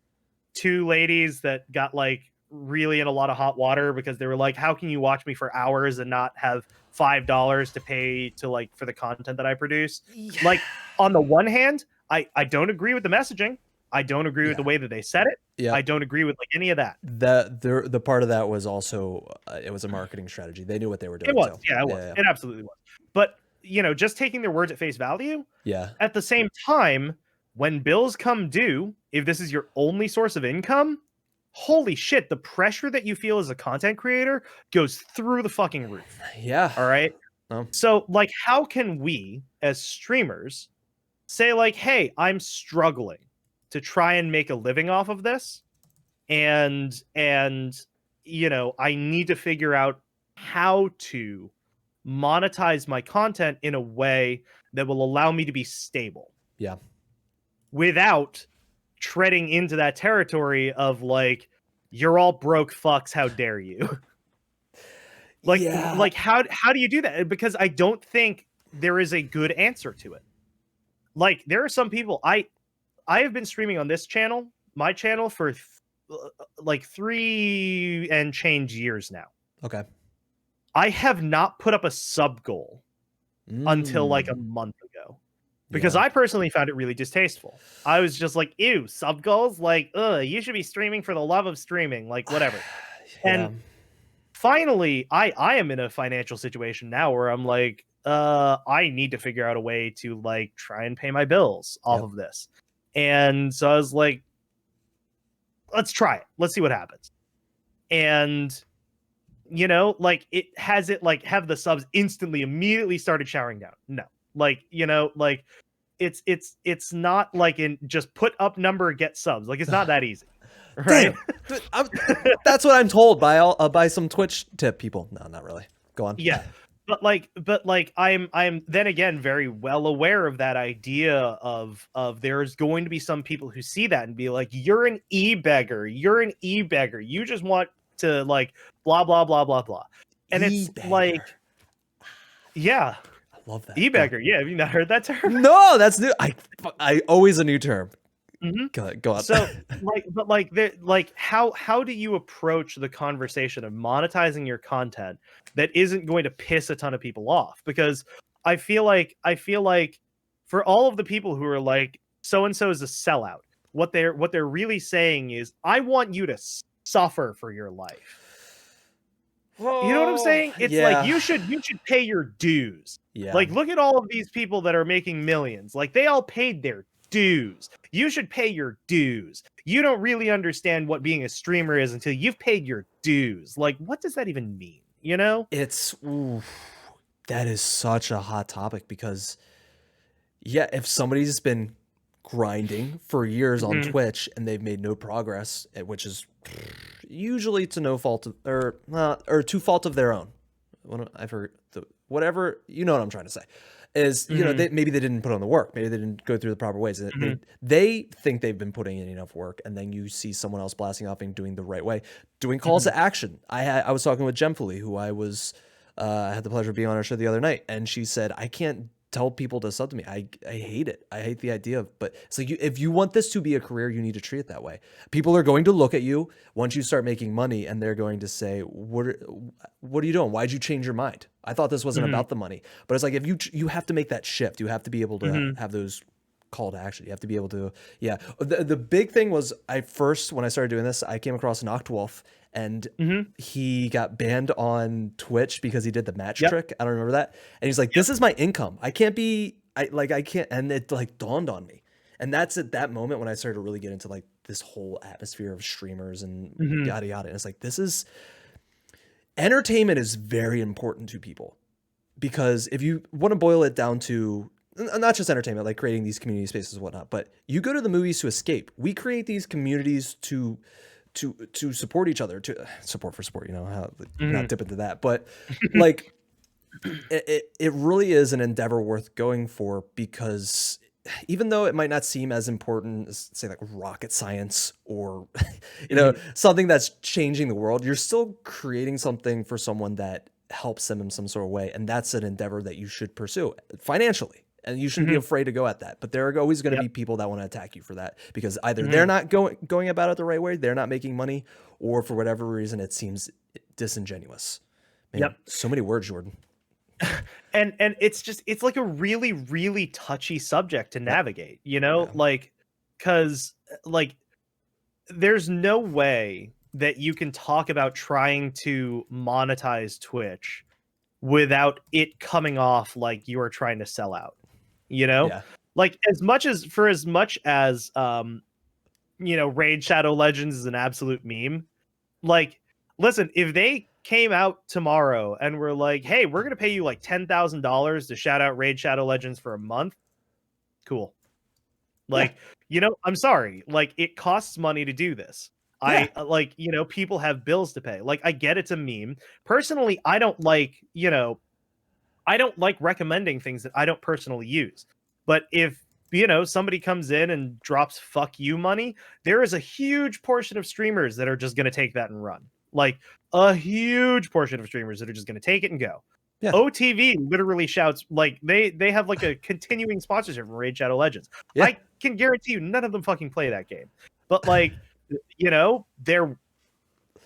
two ladies that got like really in a lot of hot water because they were like, how can you watch me for hours and not have $5 to pay to like for the content that I produce? Like, on the one hand, I don't agree with the messaging. I don't agree with the way that they said it. Yeah. I don't agree with like any of that. The part of that was also it was a marketing strategy. They knew what they were doing. It was. Yeah, it was. Yeah. It absolutely was. But, you know, just taking their words at face value. Yeah. At the same time, when bills come due, if this is your only source of income, holy shit, the pressure that you feel as a content creator goes through the fucking roof. Yeah. All right. Oh. So, like, how can we as streamers say, like, hey, I'm struggling to try and make a living off of this, and you know, I need to figure out how to monetize my content in a way that will allow me to be stable. Yeah. Without treading into that territory of, like, you're all broke fucks, how dare you? Like, yeah. like how do you do that? Because I don't think there is a good answer to it. Like, there are some people, I have been streaming on this channel, my channel, for like 3 and change years now. Okay. I have not put up a sub goal until like a month ago, because I personally found it really distasteful. I was just like, ew, sub goals? Like, you should be streaming for the love of streaming, like, whatever. And finally, I am in a financial situation now where I'm like, I need to figure out a way to, like, try and pay my bills off of this. And so I was like, let's try it. Let's see what happens. And, you know, like, have the subs instantly, immediately started showering down? No. Like, you know, like, it's not like in just put up number, get subs. Like, it's not that easy. Right? Damn. That's what I'm told by some Twitch tip people. No, not really. Go on. Yeah. But like I'm then again very well aware of that idea of there's going to be some people who see that and be like, you're an e-beggar. You're an e-beggar. You just want to, like, blah, blah, blah, blah, blah. And it's like, yeah. I love that. E-beggar. Yeah. Have you not heard that term? No, that's new. I always a new term. Mm-hmm. Go on. So, how do you approach the conversation of monetizing your content that isn't going to piss a ton of people off? Because I feel like for all of the people who are like, so and so is a sellout, what they're really saying is, I want you to suffer for your life. You know what I'm saying? It's like, you should pay your dues. Yeah. Like, look at all of these people that are making millions. Like, they all paid their dues. You should pay your dues. You don't really understand what being a streamer is until you've paid your dues. Like, what does that even mean? You know? That is such a hot topic, because if somebody's been grinding for years on Twitch and they've made no progress, which is usually to no fault of, or to fault of their own. I've heard whatever, you know what I'm trying to say. Is, you know, maybe they didn't put on the work. Maybe they didn't go through the proper ways. They think they've been putting in enough work, and then you see someone else blasting off and doing the right way, doing calls to action. I was talking with Gemfully, who I had the pleasure of being on her show the other night, and she said, I can't tell people to sub to me. I hate it. I hate the idea of, but it's like, if you want this to be a career, you need to treat it that way. People are going to look at you once you start making money, and they're going to say, what are you doing? Why'd you change your mind? I thought this wasn't about the money. But it's like, if you have to make that shift, you have to be able to have those call to action. You have to be able to, The big thing was, when I started doing this, I came across an Octwolf, and he got banned on Twitch because he did the match trick. I don't remember that. And he's like, this is my income. I can't. And it, like, dawned on me. And that's at that moment when I started to really get into, like, this whole atmosphere of streamers and yada yada. And it's like, entertainment is very important to people, because if you want to boil it down to not just entertainment, like creating these community spaces and whatnot, but you go to the movies to escape. We create these communities to support each other, to support for sport, you know, how not dip into that, but like it really is an endeavor worth going for, because even though it might not seem as important as, say, like rocket science or, you know, something that's changing the world, you're still creating something for someone that helps them in some sort of way. And that's an endeavor that you should pursue financially. And you shouldn't be afraid to go at that. But there are always going to be people that want to attack you for that, because either they're not going about it the right way, they're not making money, or for whatever reason, it seems disingenuous. Man, so many words, Jordan. And it's like a really, really touchy subject to navigate, you know, like, because, like, there's no way that you can talk about trying to monetize Twitch without it coming off like you are trying to sell out, you know? Like, as much as Raid Shadow Legends is an absolute meme. Like, listen, if they came out tomorrow and were like, hey, we're gonna pay you like $10,000 to shout out Raid Shadow Legends for a month, cool. Like, I'm sorry, like, it costs money to do this. Yeah. People have bills to pay. Like, I get it's a meme. Personally, I don't like recommending things that I don't personally use. But if somebody comes in and drops fuck you money, there is a huge portion of streamers that are just going to take that and run. Like, a huge portion of streamers that are just going to take it and go. Yeah. OTV literally shouts, like, they have like a continuing sponsorship from Raid Shadow Legends. Yeah. I can guarantee you none of them fucking play that game. But like, their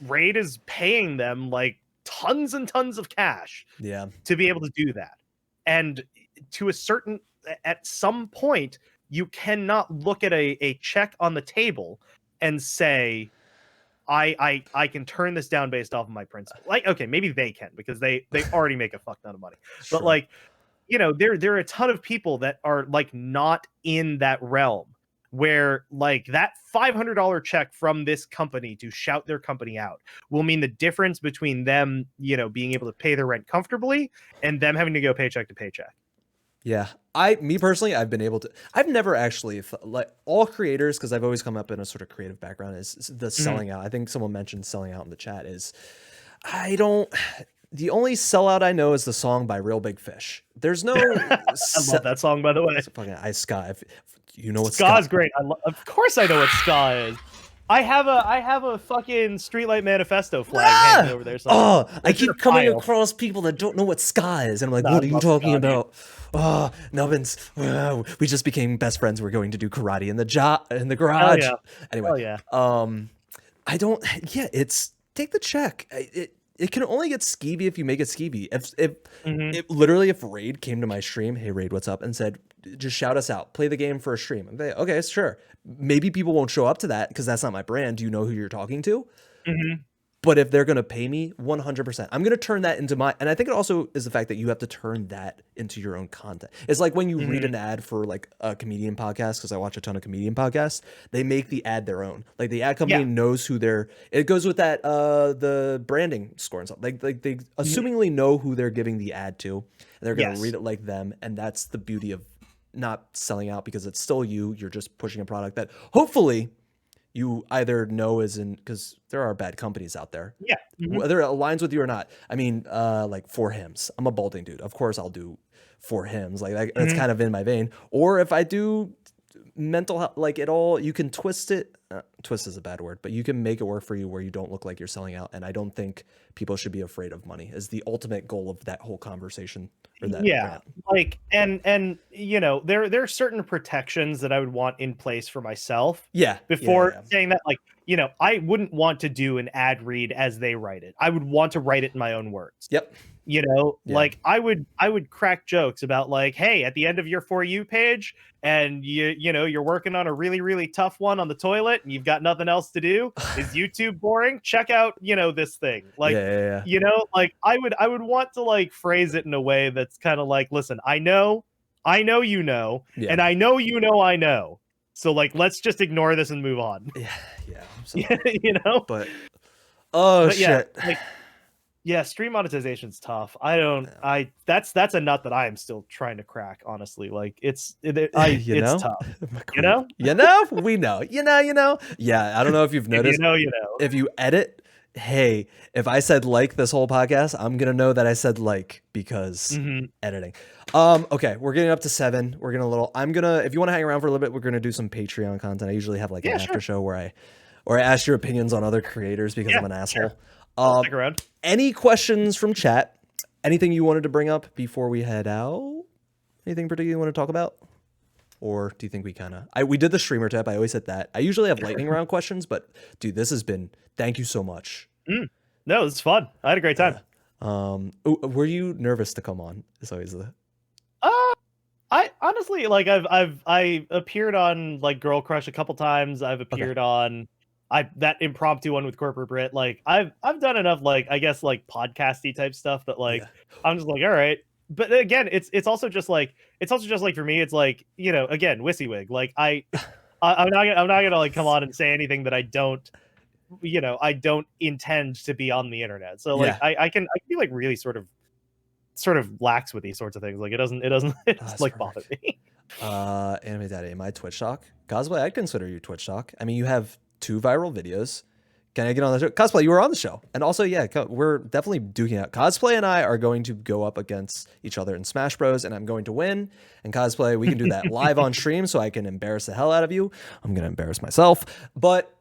Raid is paying them like tons and tons of cash to be able to do that. And at some point, you cannot look at a check on the table and say, I can turn this down based off of my principle. Like, okay, maybe they can, because they already make a fuck ton of money. But like, there are a ton of people that are like not in that realm, where like that $500 check from this company to shout their company out will mean the difference between them, being able to pay their rent comfortably and them having to go paycheck to paycheck. Yeah. Me personally, I've never actually, like, all creators, because I've always come up in a sort of creative background, is the selling out. I think someone mentioned selling out in the chat. The only sellout I know is the song by Real Big Fish. There's no. I love that song, by the way. Fucking Ska. You know what Ska's great. Of course I know what Ska is. I have a fucking Streetlight Manifesto flag hanging over there. I keep coming across people that don't know what Ska is, and I'm like, what are you talking about? Oh, Nubbins, we just became best friends. We're going to do karate in the garage. Yeah. Anyway, it's take the check. It can only get skeevy if you make it skeevy. If Raid came to my stream, hey Raid, what's up, and said, just shout us out, play the game for a stream. I'm like, okay, sure. Maybe people won't show up to that because that's not my brand. Do you know who you're talking to? But if they're going to pay me 100%, I'm going to turn that into and I think it also is the fact that you have to turn that into your own content. It's like when you read an ad for like a comedian podcast, because I watch a ton of comedian podcasts, they make the ad their own. Like the ad company knows who it goes with that, the branding score and stuff. Like they assumingly know who they're giving the ad to, and they're going to read it like them. And that's the beauty of not selling out, because it's still you're just pushing a product that hopefully you either know because there are bad companies out there. Yeah. Whether it aligns with you or not. I mean, like 4Hims. I'm a balding dude. Of course I'll do 4Hims. Like that's kind of in my vein. Or if I do mental health, like it all, you can twist it. Twist is a bad word, but you can make it work for you where you don't look like you're selling out. And I don't think people should be afraid of money is the ultimate goal of that whole conversation. Like, and there are certain protections that I would want in place for myself. Before saying that, like, I wouldn't want to do an ad read as they write it. I would want to write it in my own words. Like I would crack jokes about like, hey, at the end of your For You page, and you're working on a really, really tough one on the toilet and you've got nothing else to do. Is YouTube boring? Check out, this thing. Like, like I would want to like phrase it in a way that's kind of like, listen, I know, and I know I know. So like, let's just ignore this and move on. But shit. Yeah, stream monetization's tough. That's a nut that I am still trying to crack, honestly. Like it's tough. We know. Yeah, I don't know if you've noticed. If you edit, hey, if I said like this whole podcast, I'm going to know that I said like because editing. Okay, we're getting up to 7. We're getting if you want to hang around for a little bit, we're going to do some Patreon content. I usually have like an after show where I ask your opinions on other creators because I'm an asshole. Stick around. Any questions from chat? Anything you wanted to bring up before we head out? Anything particular you want to talk about? Or do you think we did the streamer tip? I always hit that. I usually have lightning round questions, but dude, thank you so much. No, it's fun. I had a great time. Were you nervous to come on? It's always I honestly, like, I appeared on like Girl Crush a couple times. I've appeared on that impromptu one with Corporate Brit. Like I've done enough, like, I guess, like podcasty type stuff that like I'm just like, all right. But again, it's also just like for me, it's like, again, WYSIWYG. Like I'm not gonna like come on and say anything that I don't, I don't intend to be on the internet. So like Yeah. I can be like really sort of lax with these sorts of things. Like it doesn't That's like bother perfect. me. Anime Daddy, am I Twitch talk? Cosplay, I'd consider you Twitch talk. I mean, you have 2 viral videos. Can I get on the show? Cosplay, you were on the show. And also, yeah, we're definitely duking out. Cosplay and I are going to go up against each other in Smash Bros. And I'm going to win. And Cosplay, we can do that live on stream so I can embarrass the hell out of you. I'm going to embarrass myself. But,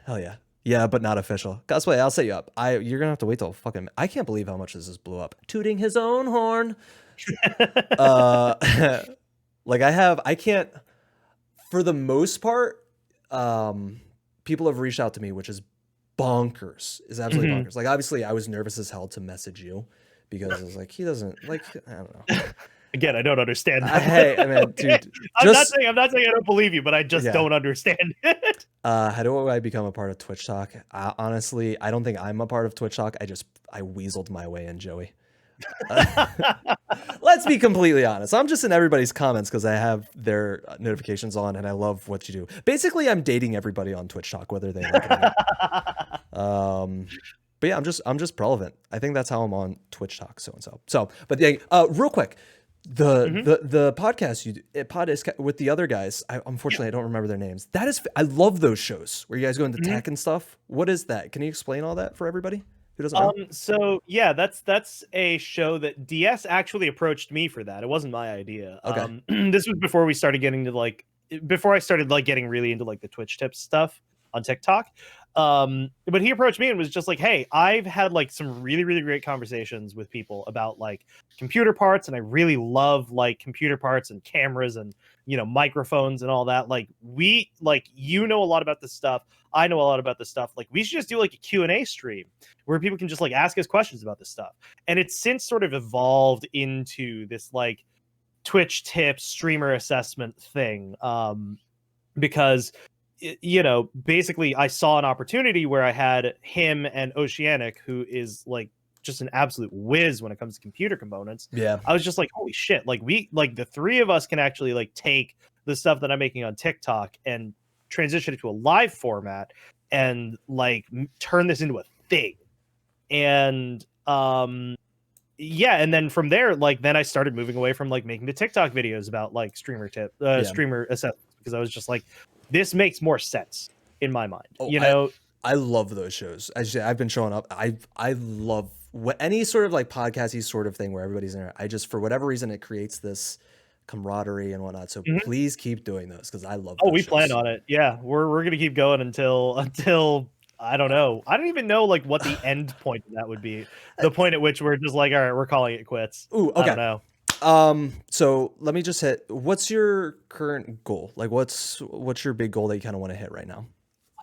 hell yeah. Yeah, but not official. Cosplay, I'll set you up. You're going to have to wait till fucking... I can't believe how much this just blew up. Tooting his own horn. Like I can't... For the most part, people have reached out to me, which is bonkers. Is absolutely bonkers. Like obviously, I was nervous as hell to message you because I was like, he doesn't like. I don't know. Again, I don't understand that. Hey, I mean, dude. I'm not saying I don't believe you, but I just Yeah. don't understand it. How do I become a part of Twitch Talk? Honestly, I don't think I'm a part of Twitch Talk. I weaseled my way in, Joey. Let's be completely honest. I'm just in everybody's comments because I have their notifications on and I love what you do. Basically, I'm dating everybody on Twitch Talk, whether they like it or not. But yeah, I'm just relevant. I think that's how I'm on Twitch Talk, so and so. So, but yeah, real quick, the podcast you do, podcast with the other guys. Unfortunately, I don't remember their names. I love those shows where you guys go into tech and stuff. What is that? Can you explain all that for everybody who doesn't know? So yeah, that's a show that DS actually approached me for that. It wasn't my idea. Okay. This was before we started getting to before I started getting really into like the Twitch tips stuff on TikTok. But he approached me and was just like, hey, I've had like some really, really great conversations with people about like computer parts, and I really love like computer parts and cameras and microphones and all that. Like you know a lot about this stuff. I know a lot about this stuff. Like we should just do like a Q&A stream where people can just like ask us questions about this stuff. And it's since sort of evolved into this like Twitch tips streamer assessment thing. Because basically I saw an opportunity where I had him and Oceanic, who is like just an absolute whiz when it comes to computer components. Yeah. I was just like, holy shit. Like the three of us can actually like take the stuff that I'm making on TikTok and transition it to a live format and like turn this into a thing. And yeah, and then from there, then I started moving away from like making the TikTok videos about like streamer assessments, because I was just like, this makes more sense in my mind. I love those shows. I've been showing up. I love any sort of like podcasty sort of thing where everybody's in there. I just, for whatever reason, it creates this camaraderie and whatnot. So please keep doing those because I love. We plan on it. Yeah, we're gonna keep going until I don't know. I don't even know like what the end point of that would be. The point at which we're just like, all right, we're calling it quits. Ooh, okay. I don't know. So let me just hit. What's your current goal? Like, what's your big goal that you kind of want to hit right now?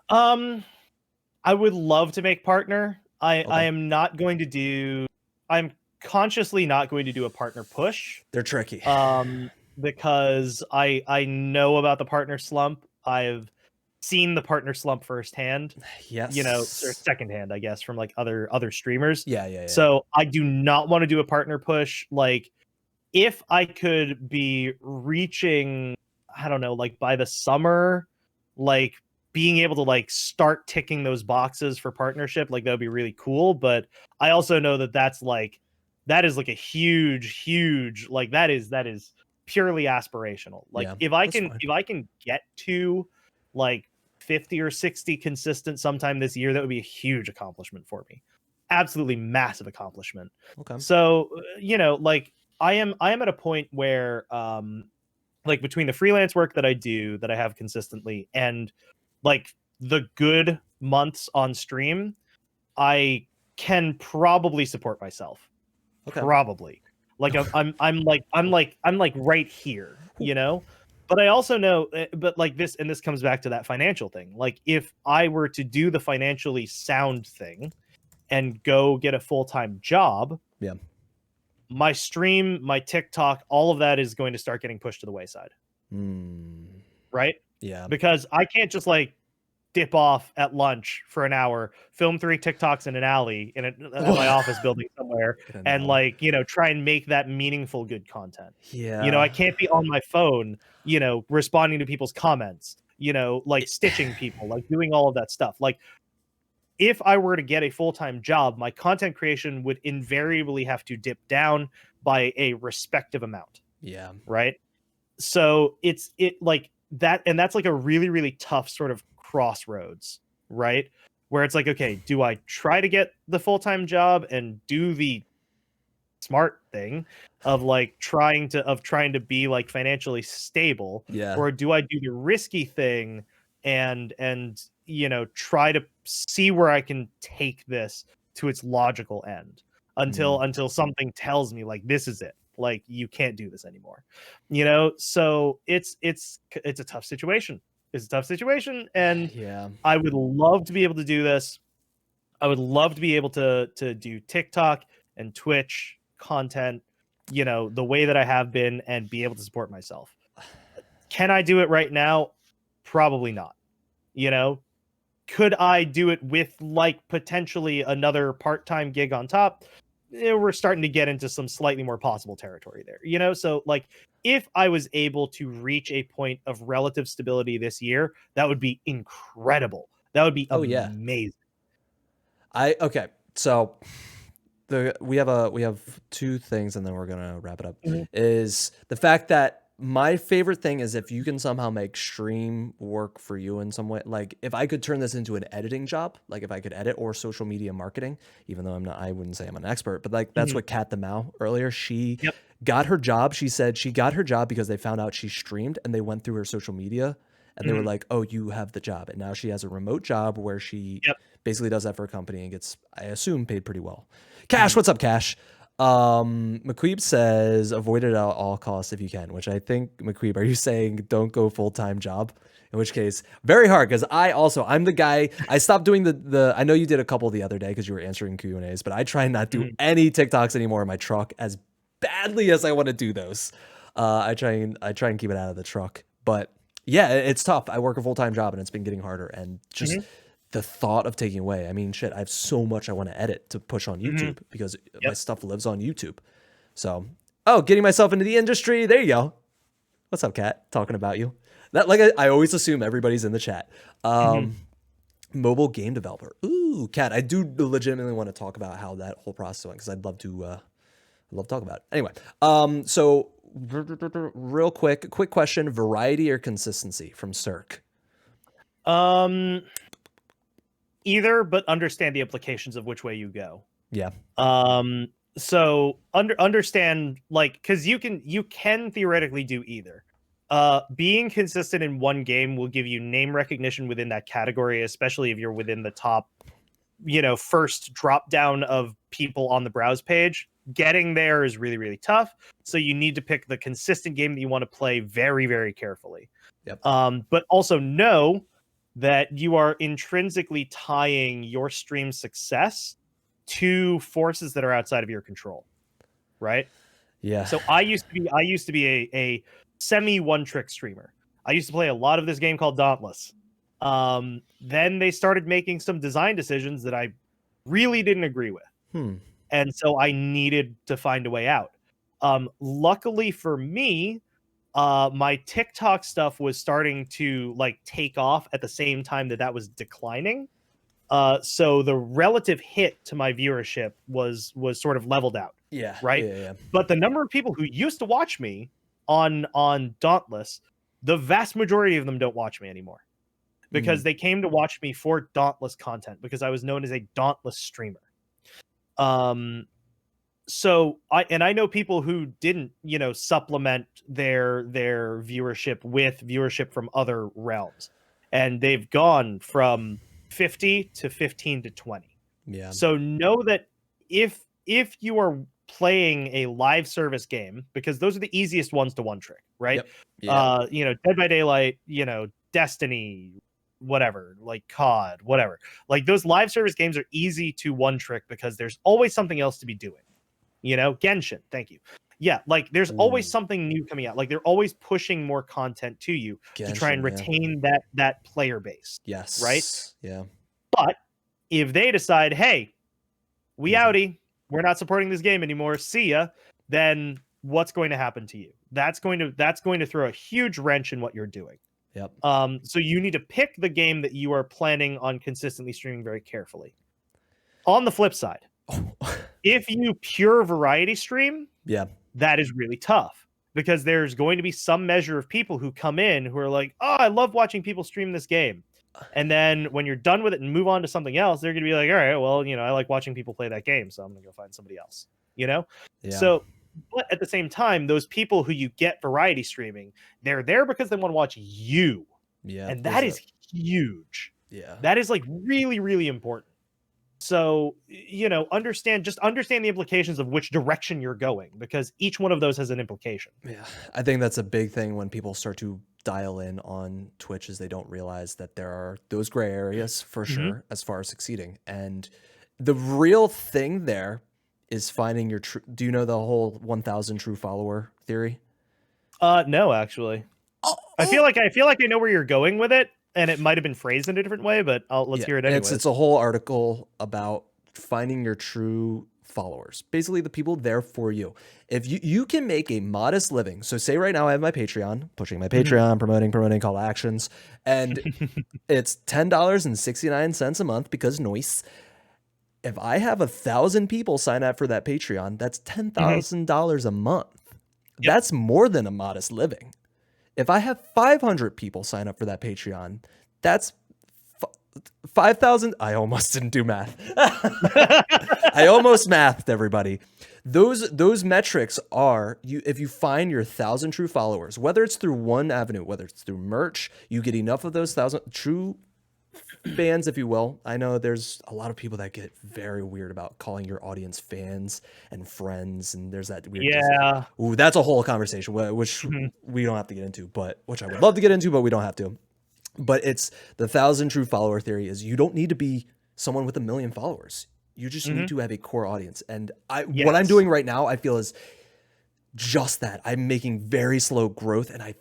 I would love to make partner. I am not going to do. I'm consciously not going to do a partner push. They're tricky. Because I know about the partner slump. I've seen the partner slump firsthand. Yes. Or secondhand, I guess, from like other streamers. Yeah. So I do not want to do a partner push. Like, if I could be reaching, I don't know, like by the summer, like being able to like start ticking those boxes for partnership, like that would be really cool. But I also know that that is like a huge, like that is purely aspirational. Like if I can get to like 50 or 60 consistent sometime this year, that would be a huge accomplishment for me. Absolutely massive accomplishment. Okay. So, like I am at a point where like between the freelance work that I do that I have consistently and like the good months on stream, I can probably support myself. Okay. Probably. Like I'm like right here, But I also know, but like this comes back to that financial thing. Like if I were to do the financially sound thing and go get a full-time job, yeah, my stream, my TikTok, all of that is going to start getting pushed to the wayside. Right? Yeah. Because I can't just like dip off at lunch for an hour, film 3 TikToks in an alley in my office building somewhere, and like, try and make that meaningful, good content. Yeah. I can't be on my phone, responding to people's comments, like stitching people, like doing all of that stuff. Like, if I were to get a full-time job, my content creation would invariably have to dip down by a respective amount. Yeah. Right. So it's like that. And that's like a really, really tough sort of crossroads. Right. Where it's like, okay, do I try to get the full-time job and do the smart thing of like trying to be like financially stable, Yeah. or do I do the risky thing and try to see where I can take this to its logical end until something tells me like this is it, like you can't do this anymore, so it's a tough situation. It's a tough situation, and Yeah. I would love to be able to do this. I would love to be able to do TikTok and Twitch content, the way that I have been, and be able to support myself. Can I do it right now? Probably not. Could I do it with like potentially another part-time gig on top? We're starting to get into some slightly more possible territory there, so like if I was able to reach a point of relative stability this year, that would be incredible. That would be amazing. Okay. So we have two things and then we're gonna wrap it up. Is the fact that my favorite thing is if you can somehow make stream work for you in some way. Like if I could turn this into an editing job, like if I could edit, or social media marketing, even though I wouldn't say I'm an expert, but like that's what Kat the Mao earlier, she got her job. She said she got her job because they found out she streamed and they went through her social media and they were like, oh, you have the job. And now she has a remote job where she basically does that for a company and gets, I assume, paid pretty well. Cash, what's up, Cash? McQueeb says avoid it at all costs if you can, which I think, McQueeb, are you saying don't go full-time job? In which case, very hard, because I'm the guy, I stopped doing the I know you did a couple the other day because you were answering Q&As, but I try not to do any TikToks anymore in my truck, as badly as I want to do those. I try and keep it out of the truck. But yeah, it's tough. I work a full-time job and it's been getting harder, and just the thought of taking away. I mean, shit, I have so much I want to edit to push on YouTube because my stuff lives on YouTube. So, getting myself into the industry. There you go. What's up, Kat? Talking about you. That, like, I always assume everybody's in the chat. Mobile game developer. Ooh, Kat, I do legitimately want to talk about how that whole process went, because I'd love to talk about it. Anyway, so real quick question: variety or consistency from Cirque? Either, but understand the implications of which way you go. Yeah. So understand, like, because you can theoretically do either. Being consistent in one game will give you name recognition within that category, especially if you're within the top, first drop down of people on the browse page. Getting there is really, really tough. So you need to pick the consistent game that you want to play very, very carefully. Yep. But also know that you are intrinsically tying your stream success to forces that are outside of your control, right? Yeah. So I used to be a semi one-trick streamer. I used to play a lot of this game called Dauntless. Then they started making some design decisions that I really didn't agree with. And so I needed to find a way out. Luckily for me, my TikTok stuff was starting to like take off at the same time that was declining. So the relative hit to my viewership was sort of leveled out. Yeah. Right. Yeah. But the number of people who used to watch me on Dauntless, the vast majority of them don't watch me anymore, because they came to watch me for Dauntless content, because I was known as a Dauntless streamer. So I know people who didn't, supplement their viewership with viewership from other realms, and they've gone from 50 to 15 to 20. Yeah. So know that if you are playing a live service game, because those are the easiest ones to one trick, right? Yep. Dead by Daylight, Destiny, whatever, like COD, whatever. Like those live service games are easy to one trick because there's always something else to be doing. Genshin, thank you. Yeah, like there's always something new coming out. Like they're always pushing more content to you to try and retain that player base. Yes. Right? Yeah. But if they decide, hey, we outie, we're not supporting this game anymore, see ya, then what's going to happen to you? That's going to throw a huge wrench in what you're doing. Yep. So you need to pick the game that you are planning on consistently streaming very carefully. On the flip side, if you pure variety stream, Yeah. that is really tough because there's going to be some measure of people who come in who are like, oh, I love watching people stream this game. And then when you're done with it and move on to something else, they're going to be like, all right, well, I like watching people play that game, so I'm going to go find somebody else, Yeah. So, but at the same time, those people who you get variety streaming, they're there because they want to watch you. Yeah. And that is huge. Yeah. That is like really, really important. So, understand the implications of which direction you're going, because each one of those has an implication. Yeah. I think that's a big thing when people start to dial in on Twitch, is they don't realize that there are those gray areas for sure as far as succeeding. And the real thing there is finding your true. Do you know the whole 1,000 true follower theory? No, actually. I feel like I know where you're going with it, and it might have been phrased in a different way, but let's hear it anyway. It's a whole article about finding your true followers, basically the people there for you. If you can make a modest living, so say right now I have my Patreon, pushing my Patreon, promoting call to actions, and it's $10.69 a month because noise. If I have 1,000 people sign up for that Patreon, that's $10,000 a month. Yep. That's more than a modest living. If I have 500 people sign up for that Patreon, that's 5,000. I almost didn't do math. I almost mathed, everybody. Those metrics are, if you find your 1,000 true followers, whether it's through one avenue, whether it's through merch, you get enough of those 1,000 true fans, if you will. I know there's a lot of people that get very weird about calling your audience fans and friends, and there's that weird. Yeah. Ooh, that's a whole conversation, which we don't have to get into, but which I would love to get into, but we don't have to. But it's the 1,000 true follower theory. Is you don't need to be someone with 1 million followers. You just need to have a core audience. And what I'm doing right now, I feel is just that. I'm making very slow growth, and I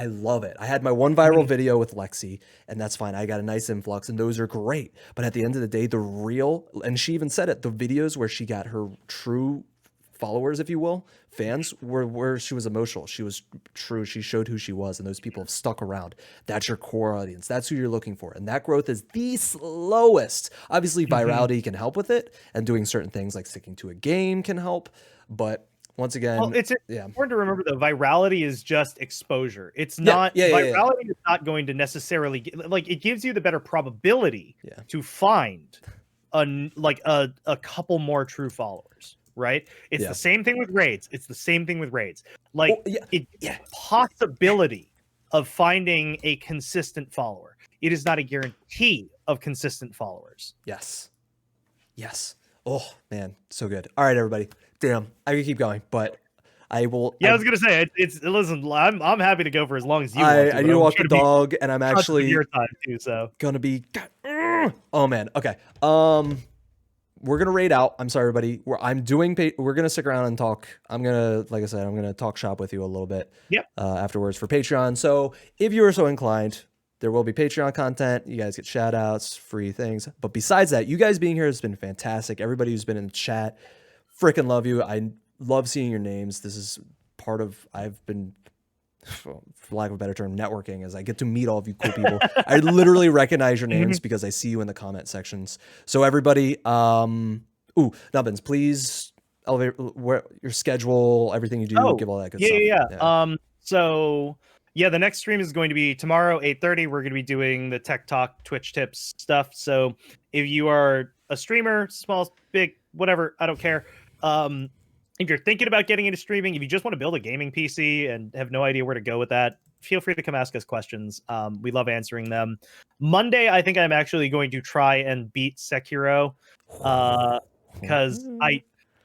love it. I had my one viral video with Lexi, and that's fine. I got a nice influx, and those are great. But at the end of the day, the real, and she even said it, the videos where she got her true followers, if you will, fans, were where she was emotional. She was true. She showed who she was, and those people have stuck around. That's your core audience. That's who you're looking for. And that growth is the slowest. Obviously, virality can help with it, and doing certain things like sticking to a game can help. But once again, it's important to remember that virality is just exposure. It's not virality is not going to necessarily it gives you the better probability to find a couple more true followers, right? It's the same thing with raids. Possibility of finding a consistent follower. It is not a guarantee of consistent followers. Yes. Oh man, so good. All right, everybody. Damn, I could keep going, but I will. Yeah, I was gonna say listen. I'm happy to go for as long as you want to. I need to walk the dog, and I'm actually your time too. So gonna be. Oh man. Okay. We're gonna raid out. I'm sorry, everybody. We're gonna stick around and talk. I'm gonna talk shop with you a little bit. Yep. Afterwards for Patreon. So if you are so inclined, there will be Patreon content. You guys get shout outs, free things. But besides that, you guys being here has been fantastic. Everybody who's been in the chat, freaking love you. I love seeing your names. This is part of, I've been, for lack of a better term, networking, as I get to meet all of you cool people. I literally recognize your names because I see you in the comment sections. So everybody, Nubbins, please elevate your schedule, everything you do, give all that good stuff. So the next stream is going to be tomorrow, 8:30. We're going to be doing the Tech Talk Twitch tips stuff. So if you are a streamer, small, big, whatever, I don't care. If you're thinking about getting into streaming, if you just want to build a gaming PC and have no idea where to go with that, feel free to come ask us questions. We love answering them. Monday, I think I'm actually going to try and beat Sekiro because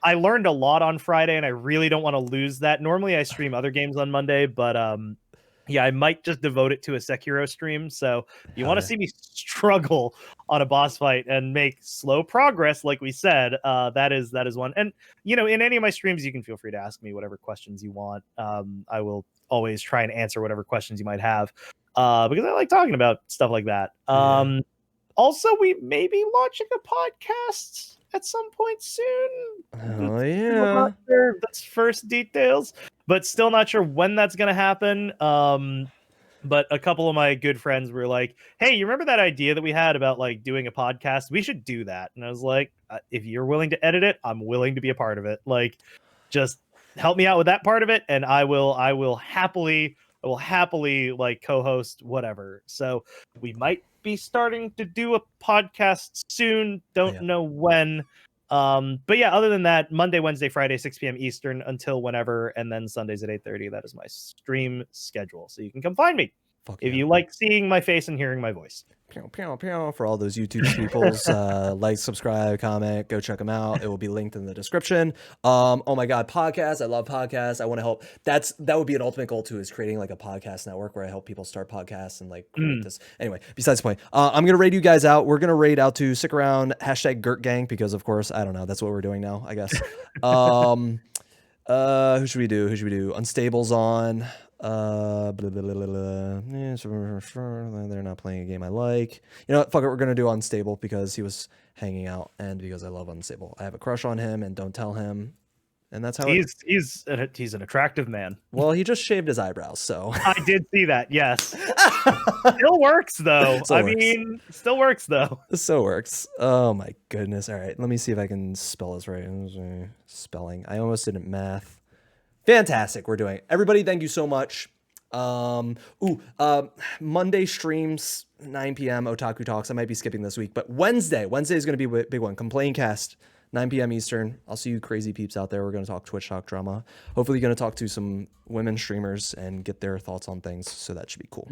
I learned a lot on Friday, and I really don't want to lose that. Normally, I stream other games on Monday, but I might just devote it to a Sekiro stream. So you want to see me struggle on a boss fight and make slow progress, like we said, that is one. And, in any of my streams, you can feel free to ask me whatever questions you want. I will always try and answer whatever questions you might have because I like talking about stuff like that. Also, we may be launching a podcast at some point soon. Oh, yeah. That's first details, but still not sure when that's going to happen. But a couple of my good friends were like, "Hey, you remember that idea that we had about like doing a podcast? We should do that." And I was like, "If you're willing to edit it, I'm willing to be a part of it. Like, just help me out with that part of it, and I will happily like co-host whatever." So we might be starting to do a podcast soon. Don't know when. But yeah, other than that, Monday, Wednesday, Friday, 6 p.m. Eastern until whenever, and then Sundays at 8:30. That is my stream schedule. So you can come find me if you like seeing my face and hearing my voice. Pew, pew, pew, for all those YouTube peoples, like, subscribe, comment, go check them out. It will be linked in the description. Oh my God, podcasts. I love podcasts. I want to help. That would be an ultimate goal too, is creating like a podcast network where I help people start podcasts and like create this. Anyway, besides the point, I'm going to raid you guys out. We're going to raid out to stick around #GurtGang because of course, I don't know. That's what we're doing now, I guess. Who should we do? Unstable's on. Blah, blah, blah, blah, blah. They're not playing a game I like. You know what? Fuck it. We're gonna do Unstable because he was hanging out and because I love Unstable. I have a crush on him and don't tell him. And that's how he's an attractive man. Well, he just shaved his eyebrows, so I did see that. Yes, still works though. Still works though. So works. Oh my goodness. All right, let me see if I can spell this right. Spelling. I almost didn't math. Fantastic. We're doing it. Everybody, thank you so much. Monday streams, 9 p.m. Otaku Talks. I might be skipping this week, but Wednesday is going to be a big one. Complain Cast, 9 p.m. Eastern. I'll see you crazy peeps out there. We're going to talk Twitch Talk drama. Hopefully going to talk to some women streamers and get their thoughts on things. So that should be cool.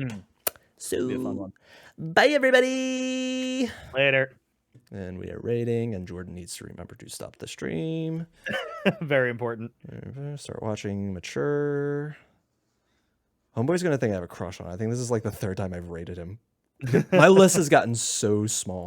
So be a fun one. Bye everybody. Later. And we are rating, and Jordan needs to remember to stop the stream. Very important. Start watching Mature. Homeboy's gonna think I have a crush on him. I think this is like the third time I've rated him. My list has gotten so small.